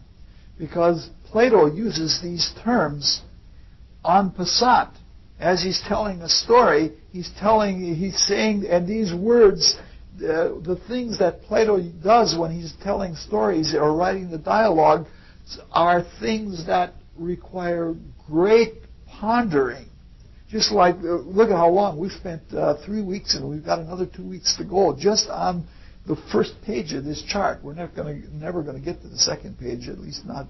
because Plato uses these terms en passant. As he's telling a story, he's saying, and these words, the things that Plato does when he's telling stories or writing the dialogue are things that require great pondering. Just like, look at how long we've spent 3 weeks, and we've got another 2 weeks to go just on the first page of this chart. We're never going to get to the second page, at least not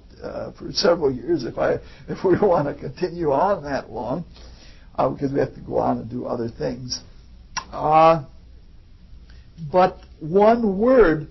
for several years, if we want to continue on that long, because we have to go on and do other things. But one word,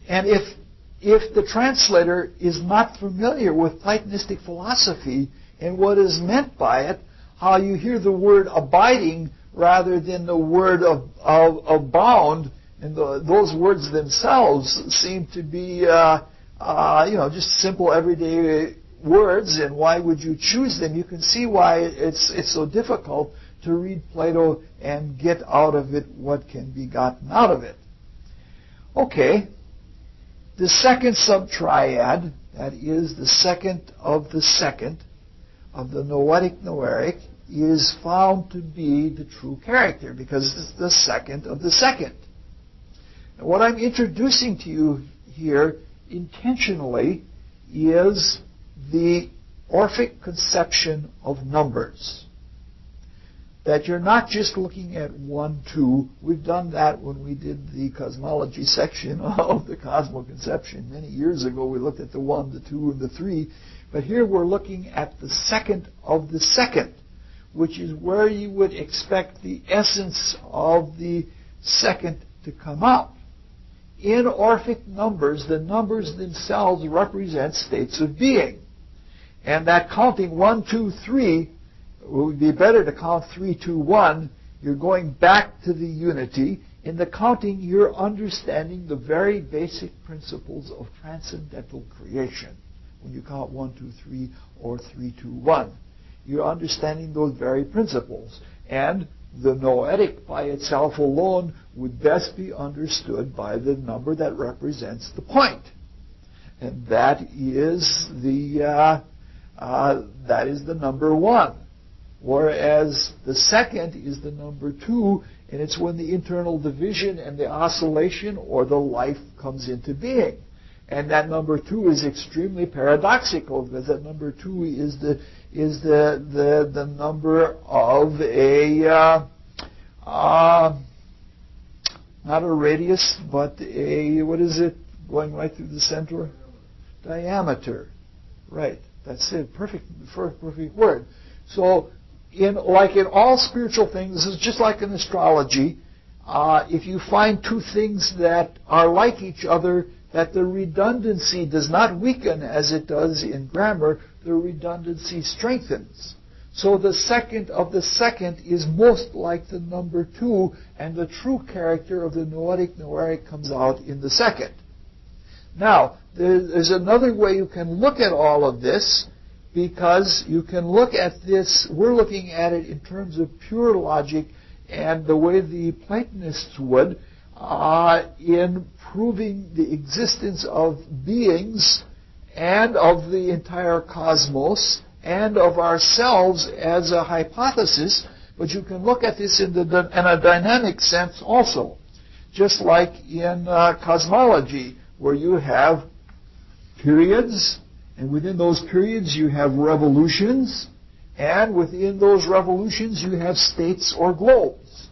and if the translator is not familiar with Platonistic philosophy and what is meant by it, how you hear the word abiding rather than the word of bound, and those words themselves seem to be just simple everyday words, and why would you choose them? You can see why it's so difficult to read Plato and get out of it what can be gotten out of it. Okay, the second sub-triad, that is the second of the noetic noeric, is found to be the true character, because it's the second of the second. And what I'm introducing to you here intentionally is the Orphic conception of numbers. That you're not just looking at 1, 2. We've done that when we did the cosmology section of the cosmoconception. Many years ago we looked at the 1, the 2, and the 3. But here we're looking at the second of the second, which is where you would expect the essence of the second to come out. In Orphic numbers, the numbers themselves represent states of being. And that counting 1, 2, 3, it would be better to count 3, 2, 1. You're going back to the unity. In the counting, you're understanding the very basic principles of transcendental creation. When you count 1, 2, 3, or 3, 2, 1. You're understanding those very principles. And the noetic by itself alone would best be understood by the number that represents the point. And that is the number 1. Whereas the second is the number 2, and it's when the internal division and the oscillation or the life comes into being. And that number 2 is extremely paradoxical, because that number 2 is the number of a not a radius, but a, what is it, going right through the center? Diameter. Right. That's it. Perfect word. So, in all spiritual things, this is just like in astrology. If you find two things that are like each other, that the redundancy does not weaken as it does in grammar, the redundancy strengthens. So the second of the second is most like the number 2, and the true character of the noetic noeric comes out in the second. Now, there's another way you can look at all of this, because you can look at this, we're looking at it in terms of pure logic and the way the Platonists would, in proving the existence of beings and of the entire cosmos and of ourselves as a hypothesis, but you can look at this in a dynamic sense also, just like in cosmology, where you have periods, and within those periods you have revolutions, and within those revolutions you have states or globes.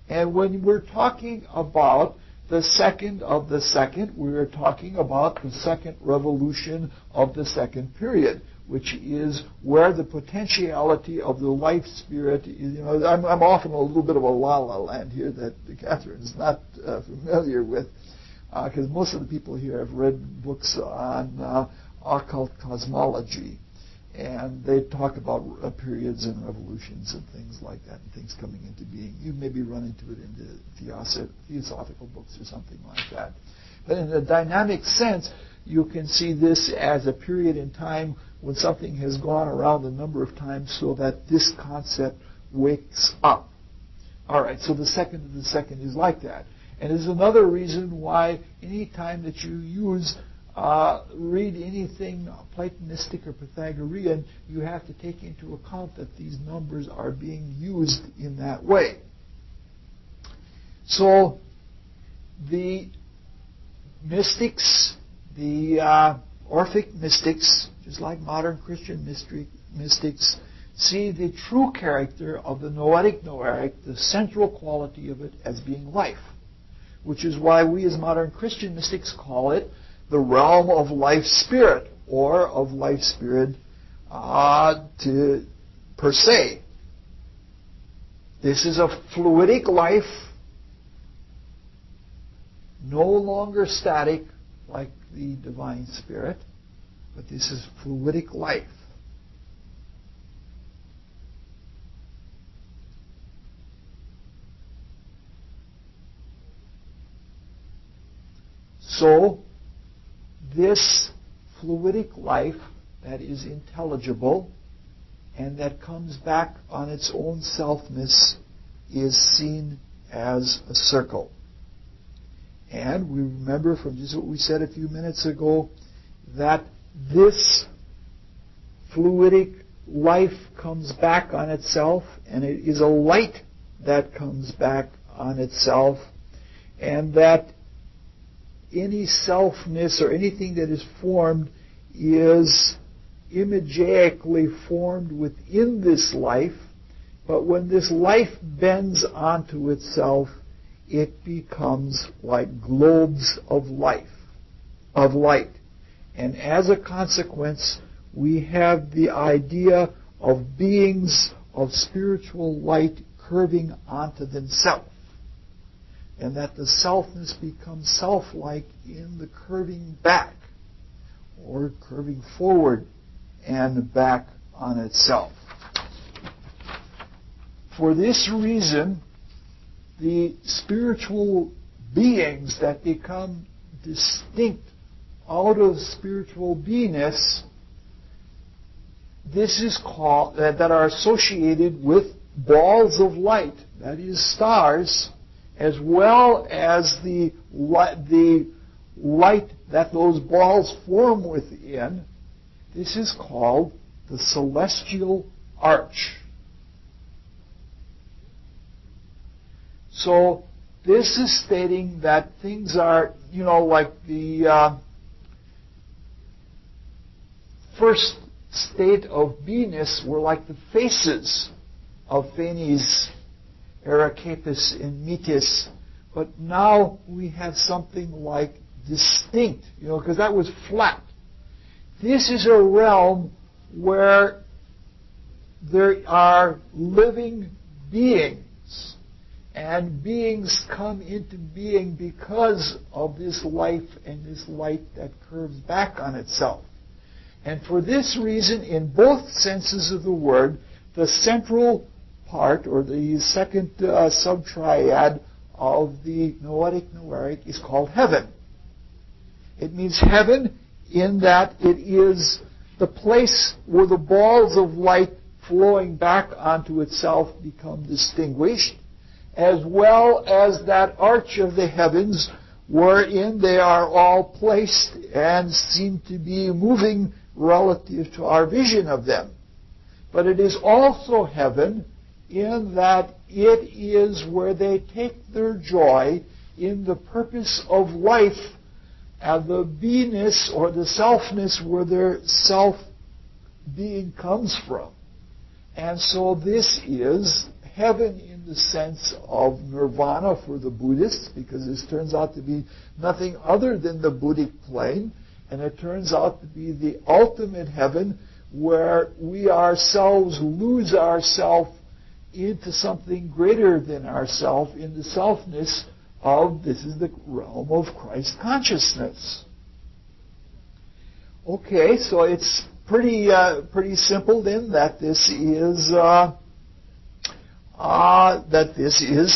And when we're talking about the second of the second, we're talking about the second revolution of the second period, which is where the potentiality of the life spirit is. I'm often a little bit of a la-la land here that Catherine is not familiar with, because most of the people here have read books on occult cosmology, and they talk about periods and revolutions and things like that, and things coming into being. You maybe run into it in the theosophical books or something like that. But in a dynamic sense, you can see this as a period in time when something has gone around a number of times so that this concept wakes up. All right, so the second of the second is like that. And there's another reason why any time that you read anything Platonistic or Pythagorean, you have to take into account that these numbers are being used in that way. So the mystics, the Orphic mystics, just like modern Christian mystics, see the true character of the noetic noeric, the central quality of it, as being life, which is why we as modern Christian mystics call it the realm of life spirit, or of life spirit per se. This is a fluidic life, no longer static like the divine spirit, but this is fluidic life. So, this fluidic life that is intelligible and that comes back on its own selfness is seen as a circle. And we remember from just what we said a few minutes ago that this fluidic life comes back on itself, and it is a light that comes back on itself, and that any selfness or anything that is formed is imageically formed within this life, but when this life bends onto itself, it becomes like globes of light. And as a consequence, we have the idea of beings of spiritual light curving onto themselves, and that the selfness becomes self-like in the curving back, or curving forward and back on itself. For this reason, the spiritual beings that become distinct out of spiritual beingness, this is called, that are associated with balls of light, that is stars, as well as the light that those balls form within. This is called the celestial arch. So this is stating that things are, like the first state of beingness were like the faces of Phanes, Arachapis, and Metis, but now we have something like distinct, because that was flat. This is a realm where there are living beings, and beings come into being because of this life and this light that curves back on itself. And for this reason, in both senses of the word, the central part, or the second subtriad of the noetic noeric, is called heaven. It means heaven in that it is the place where the balls of light flowing back onto itself become distinguished, as well as that arch of the heavens wherein they are all placed and seem to be moving relative to our vision of them. But it is also heaven in that it is where they take their joy in the purpose of life, and the beingness or the selfness where their self-being comes from. And so this is heaven in the sense of nirvana for the Buddhists, because this turns out to be nothing other than the Buddhic plane, and it turns out to be the ultimate heaven where we ourselves lose ourself into something greater than ourself, in the selfness of, this is the realm of Christ consciousness. Okay, so it's pretty simple then that this is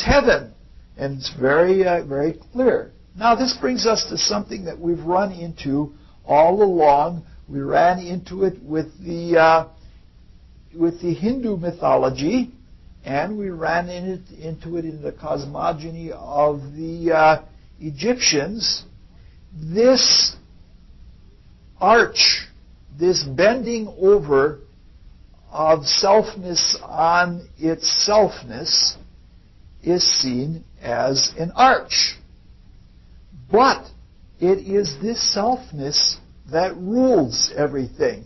heaven, and it's very clear. Now this brings us to something that we've run into all along. We ran into it with the Hindu mythology, and we ran into it in the cosmogony of the Egyptians. This arch, this bending over of selfness on its selfness, is seen as an arch. But it is this selfness that rules everything.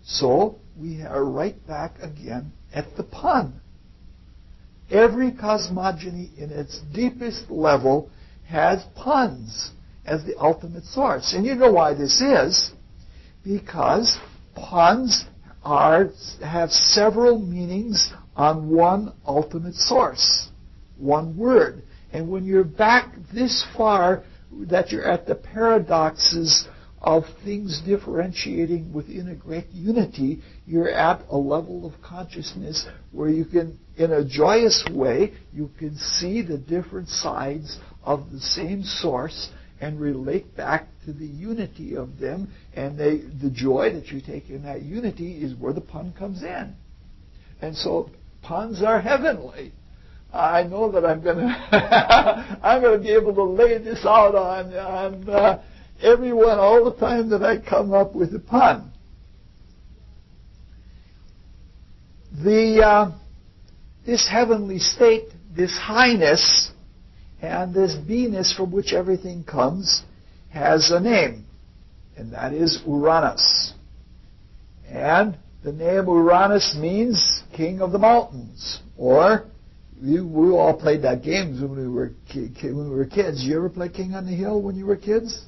So we are right back again at the pun. Every cosmogony in its deepest level has puns as the ultimate source. And you know why this is? Because puns have several meanings on one ultimate source, one word. And when you're back this far, that you're at the paradoxes of things differentiating within a great unity, you're at a level of consciousness where you can, in a joyous way, you can see the different sides of the same source and relate back to the unity of them, and the joy that you take in that unity is where the pun comes in. And so puns are heavenly. I know that I'm going to be able to lay this out on everyone all the time that I come up with a pun. This heavenly state, this highness, and this beingness from which everything comes, has a name, and that is Uranus. And the name Uranus means king of the mountains, or we all played that game when we were kids. You ever play King on the Hill when you were kids?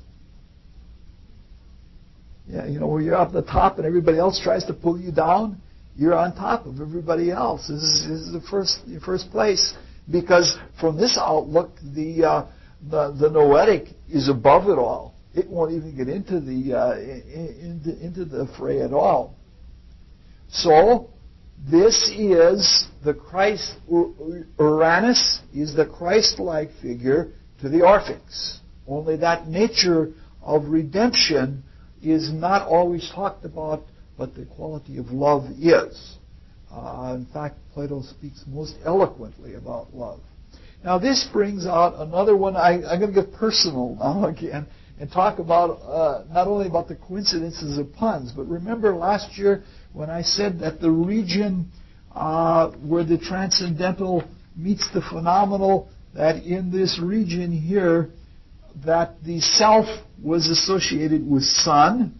Yeah, you know, where you're up the top and everybody else tries to pull you down. You're on top of everybody else. This is the first place, because from this outlook, the noetic is above it all. It won't even get into the fray at all. So this is the Christ. Uranus is the Christ-like figure to the Orphics. Only that nature of redemption is not always talked about, but the quality of love is. In fact, Plato speaks most eloquently about love. Now this brings out another one. I'm going to get personal now again and talk about not only about the coincidences of puns, but remember last year when I said that the region where the transcendental meets the phenomenal, that in this region here, that the self was associated with sun,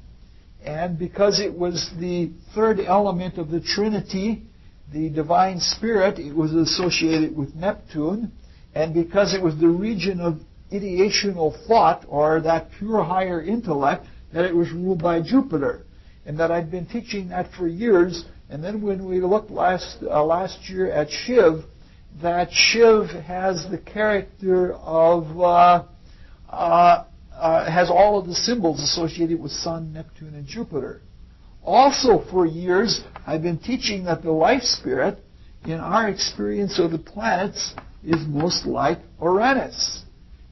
and because it was the third element of the Trinity, the divine spirit, it was associated with Neptune, and because it was the region of ideational thought, or that pure higher intellect, that it was ruled by Jupiter. And that I'd been teaching that for years, and then when we looked last year at Shiv, that Shiv has the character of has all of the symbols associated with Sun, Neptune, and Jupiter. Also for years, I've been teaching that the life spirit, in our experience of the planets, is most like Uranus.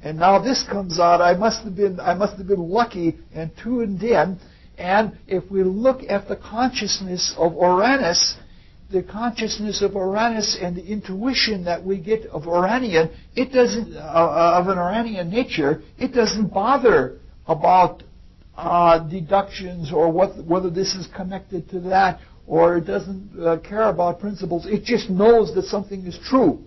And now this comes out. I must have been lucky and tuned in. And if we look at the consciousness of Uranus, the consciousness of Uranus and the intuition that we get of Uranian, it doesn't of an Uranian nature. It doesn't bother about deductions or whether this is connected to that, or it doesn't care about principles. It just knows that something is true.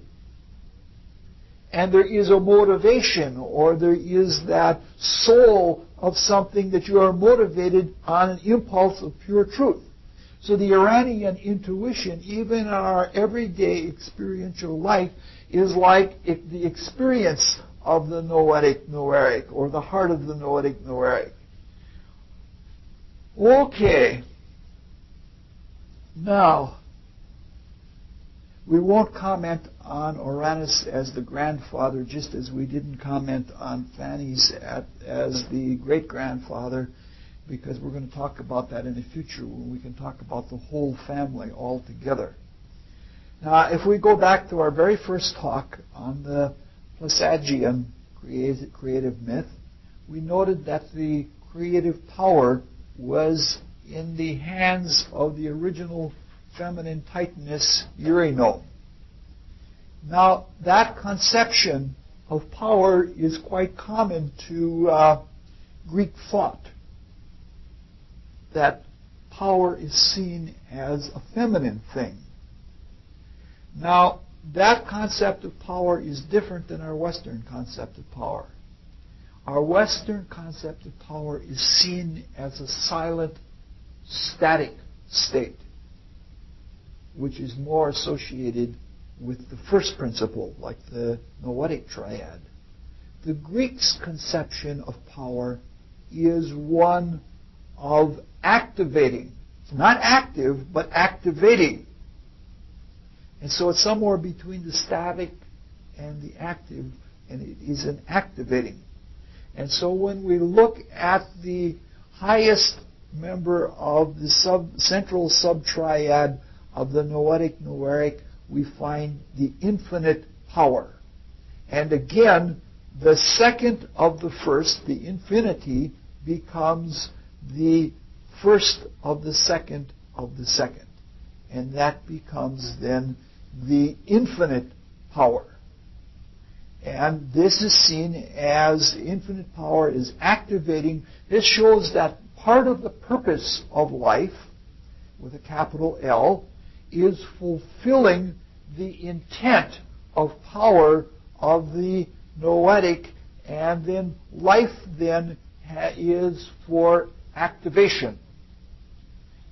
And there is a motivation, or there is that soul of something that you are motivated on an impulse of pure truth. So the Uranian intuition, even in our everyday experiential life, is like the experience of the noetic noeric, or the heart of the noetic noeric. Okay. Now, we won't comment on Uranus as the grandfather, just as we didn't comment on Phanes as the great-grandfather, because we're going to talk about that in the future when we can talk about the whole family all together. Now, if we go back to our very first talk on the Plasagian creative myth, we noted that the creative power was in the hands of the original feminine titaness Eurino. Now, that conception of power is quite common to Greek thought, that power is seen as a feminine thing. Now, that concept of power is different than our Western concept of power. Our Western concept of power is seen as a silent, static state, which is more associated with the first principle, like the noetic triad. The Greeks' conception of power is one of activating. It's not active, but activating. And so it's somewhere between the static and the active, and it is an activating. And so when we look at the highest member of the central subtriad of the noetic noeric, we find the infinite power. And again, the second of the first, the infinity, becomes the first of the second of the second. And that becomes then the infinite power. And this is seen as infinite power is activating. This shows that part of the purpose of life, with a capital L, is fulfilling the intent of power of the noetic, and then life then is for activation.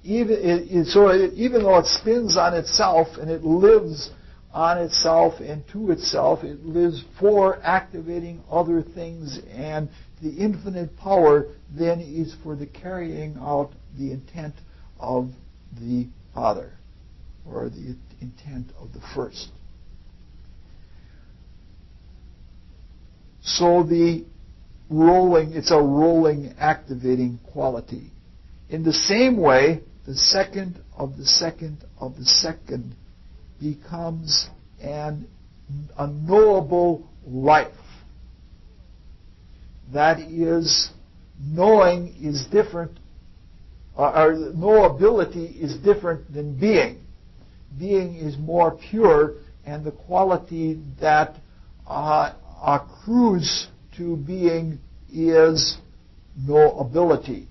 Even though it spins on itself and it lives on itself and to itself, it lives for activating other things, and the infinite power then is for the carrying out the intent of the Father, or the intent of the first. So it's a rolling, activating quality. In the same way, the second of the second of the second becomes a knowable life. That is, knowing is different, or knowability is different than being. Being is more pure, and the quality that accrues to being is knowability.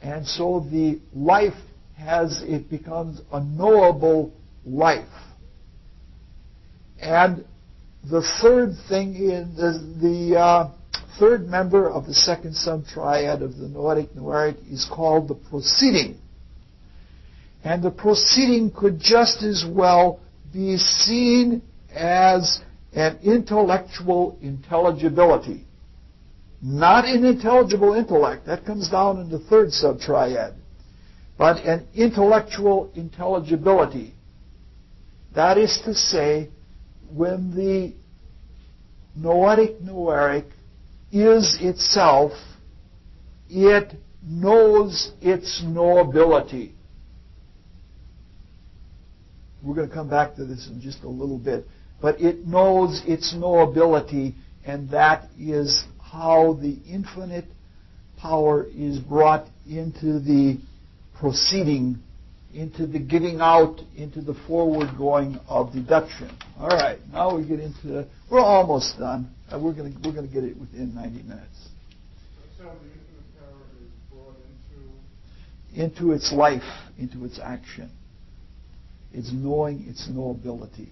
And so the life it becomes a knowable life. And the third thing is the third member of the second subtriad of the noetic noeric is called the proceeding. And the proceeding could just as well be seen as an intellectual intelligibility. Not an intelligible intellect, that comes down in the third subtriad, but an intellectual intelligibility. That is to say, when the noetic noeric is itself, it knows its knowability. We're going to come back to this in just a little bit. But it knows its knowability, and that is how the infinite power is brought into the proceeding, into the giving out, into the forward going of deduction. All right, now we get into, we're almost done. We're going to get it within 90 minutes. So the infinite power is brought into its life, into its action. It's knowing its knowability,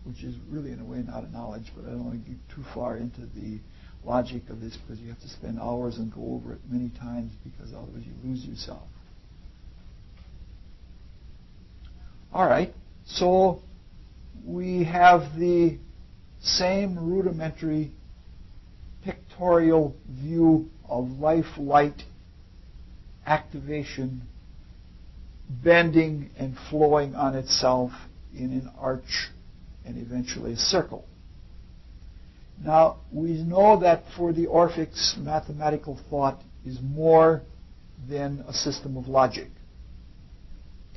which is really in a way not a knowledge, but I don't want to get too far into the logic of this, because you have to spend hours and go over it many times, because otherwise you lose yourself. All right, so we have the same rudimentary pictorial view of life, light, activation, bending and flowing on itself in an arch and eventually a circle. Now, we know that for the Orphics, mathematical thought is more than a system of logic.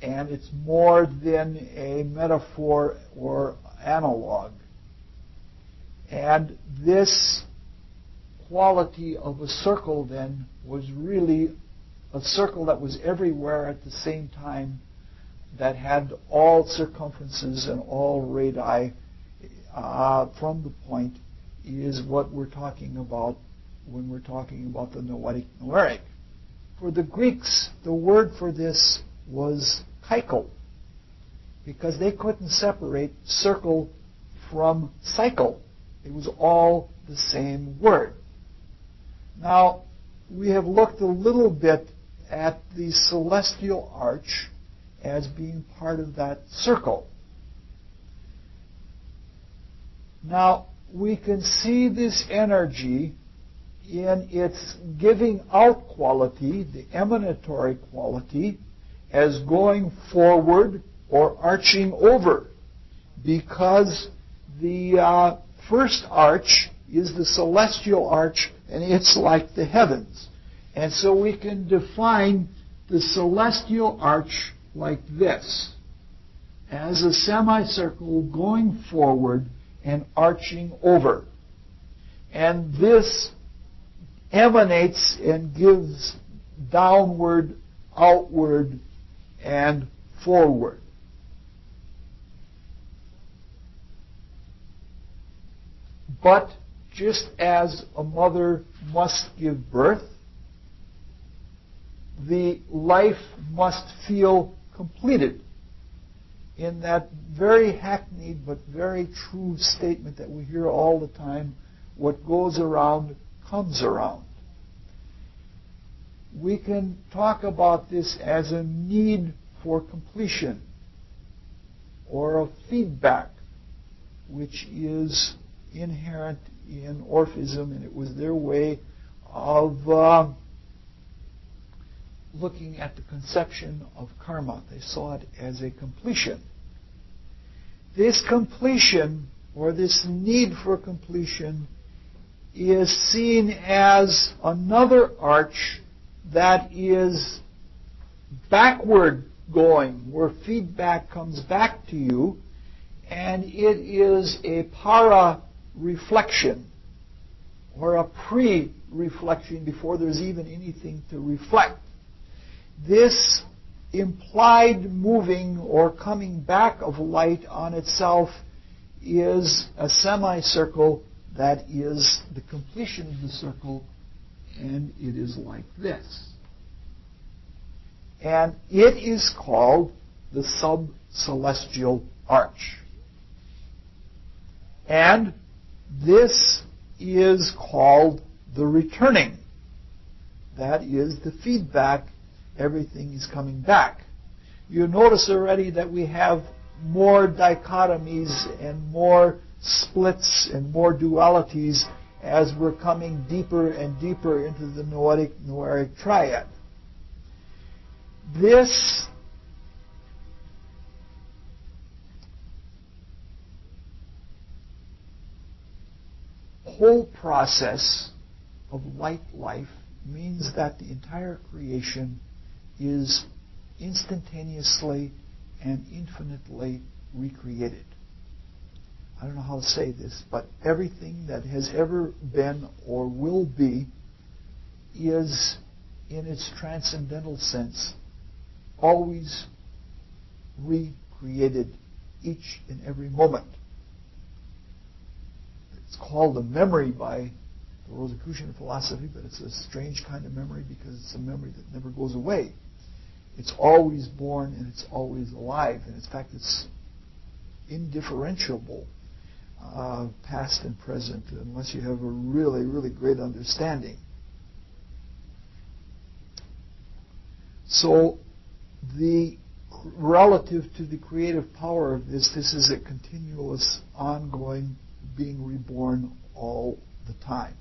And it's more than a metaphor or analog. And this quality of a circle then was really a circle that was everywhere at the same time, that had all circumferences and all radii from the point, is what we're talking about when we're talking about the noetic noeric. For the Greeks, the word for this was kykel, because they couldn't separate circle from cycle. It was all the same word. Now, we have looked a little bit at the celestial arch as being part of that circle. Now, we can see this energy in its giving out quality, the emanatory quality, as going forward or arching over, because the first arch is the celestial arch, and it's like the heavens. And so we can define the celestial arch like this, as a semicircle going forward and arching over. And this emanates and gives downward, outward, and forward. But just as a mother must give birth, the life must feel completed, in that very hackneyed but very true statement that we hear all the time, what goes around comes around. We can talk about this as a need for completion, or a feedback, which is inherent in Orphism, and it was their way of looking at the conception of karma. They saw it as a completion. This completion, or this need for completion, is seen as another arch that is backward going, where feedback comes back to you, and it is a para-reflection, or a pre-reflection before there's even anything to reflect. This implied moving or coming back of light on itself is a semicircle that is the completion of the circle, and it is like this. And it is called the sub-celestial arch. And this is called the returning. That is the feedback. Everything is coming back. You notice already that we have more dichotomies and more splits and more dualities as we're coming deeper and deeper into the noetic noeric triad. This whole process of light life means that the entire creation is instantaneously and infinitely recreated. I don't know how to say this, but everything that has ever been or will be is, in its transcendental sense, always recreated each and every moment. It's called a memory by the Rosicrucian philosophy, but it's a strange kind of memory because it's a memory that never goes away. It's always born and it's always alive. And in fact, it's indifferentiable, past and present, unless you have a really, really great understanding. So, relative to the creative power of this is a continuous, ongoing, being reborn all the time.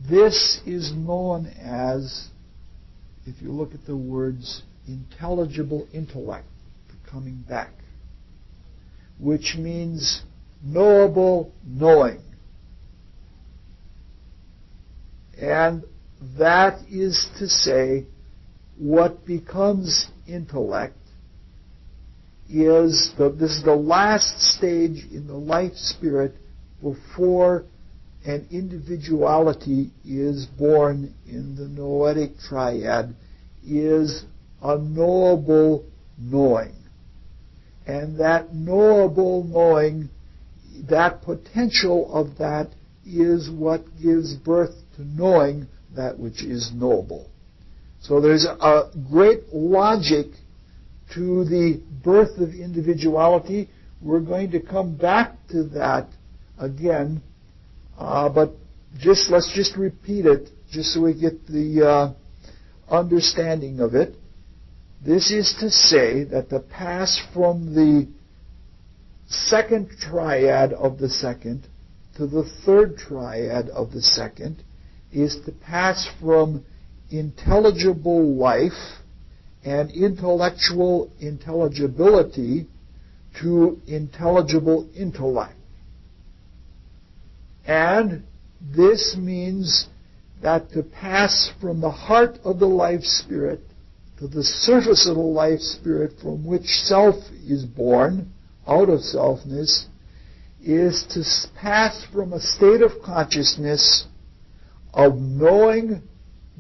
This is known as, if you look at the words, intelligible intellect, coming back, which means knowable knowing. And that is to say, what becomes intellect is this is the last stage in the life spirit before an individuality is born in the noetic triad, is a knowable knowing. And that knowable knowing, that potential of that is what gives birth to knowing that which is knowable. So there's a great logic to the birth of individuality. We're going to come back to that again, but let's just repeat it, just so we get the understanding of it. This is to say that to pass from the second triad of the second to the third triad of the second is to pass from intelligible life and intellectual intelligibility to intelligible intellect. And this means that to pass from the heart of the life spirit to the surface of the life spirit from which self is born, out of selfness, is to pass from a state of consciousness of knowing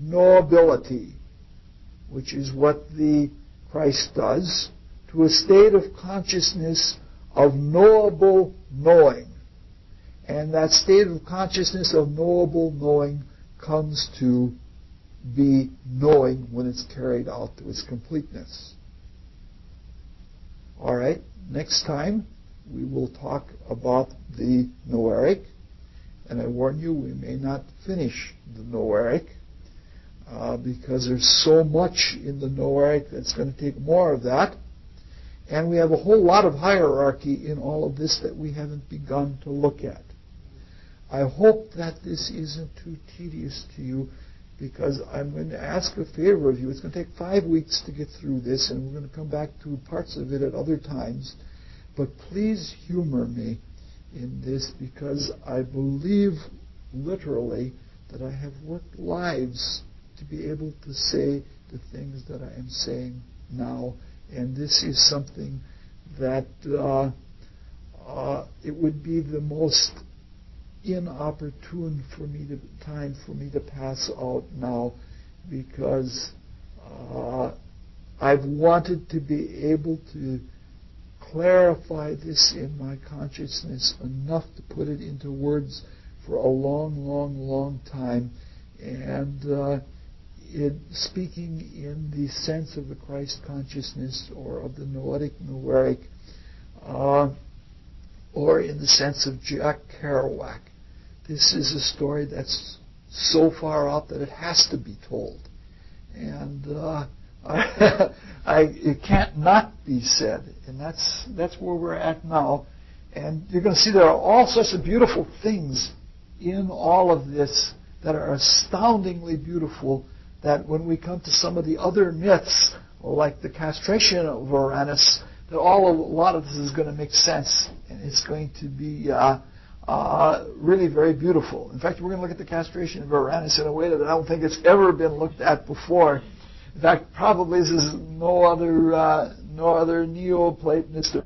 knowability, which is what the Christ does, to a state of consciousness of knowable knowing. And that state of consciousness of knowable knowing comes to be knowing when it's carried out to its completeness. All right, next time we will talk about the Noeric, and I warn you, we may not finish the Noeric because there's so much in the Noeric that's going to take more of that, and we have a whole lot of hierarchy in all of this that we haven't begun to look at. I hope that this isn't too tedious to you, because I'm going to ask a favor of you. It's going to take 5 weeks to get through this, and we're going to come back to parts of it at other times. But please humor me in this, because I believe literally that I have worked lives to be able to say the things that I am saying now. And this is something that it would be the most inopportune time for me to pass out now, because I've wanted to be able to clarify this in my consciousness enough to put it into words for a long time, and speaking in the sense of the Christ consciousness or of the noetic Noeric, or in the sense of Jack Kerouac. This is a story that's so far out that it has to be told. And it can't not be said. And that's where we're at now. And you're going to see there are all sorts of beautiful things in all of this that are astoundingly beautiful, that when we come to some of the other myths, like the castration of Uranus, that a lot of this is going to make sense, and it's going to be really very beautiful. In fact, we're going to look at the castration of Uranus in a way that I don't think it's ever been looked at before. In fact, probably this is no other Neoplatonist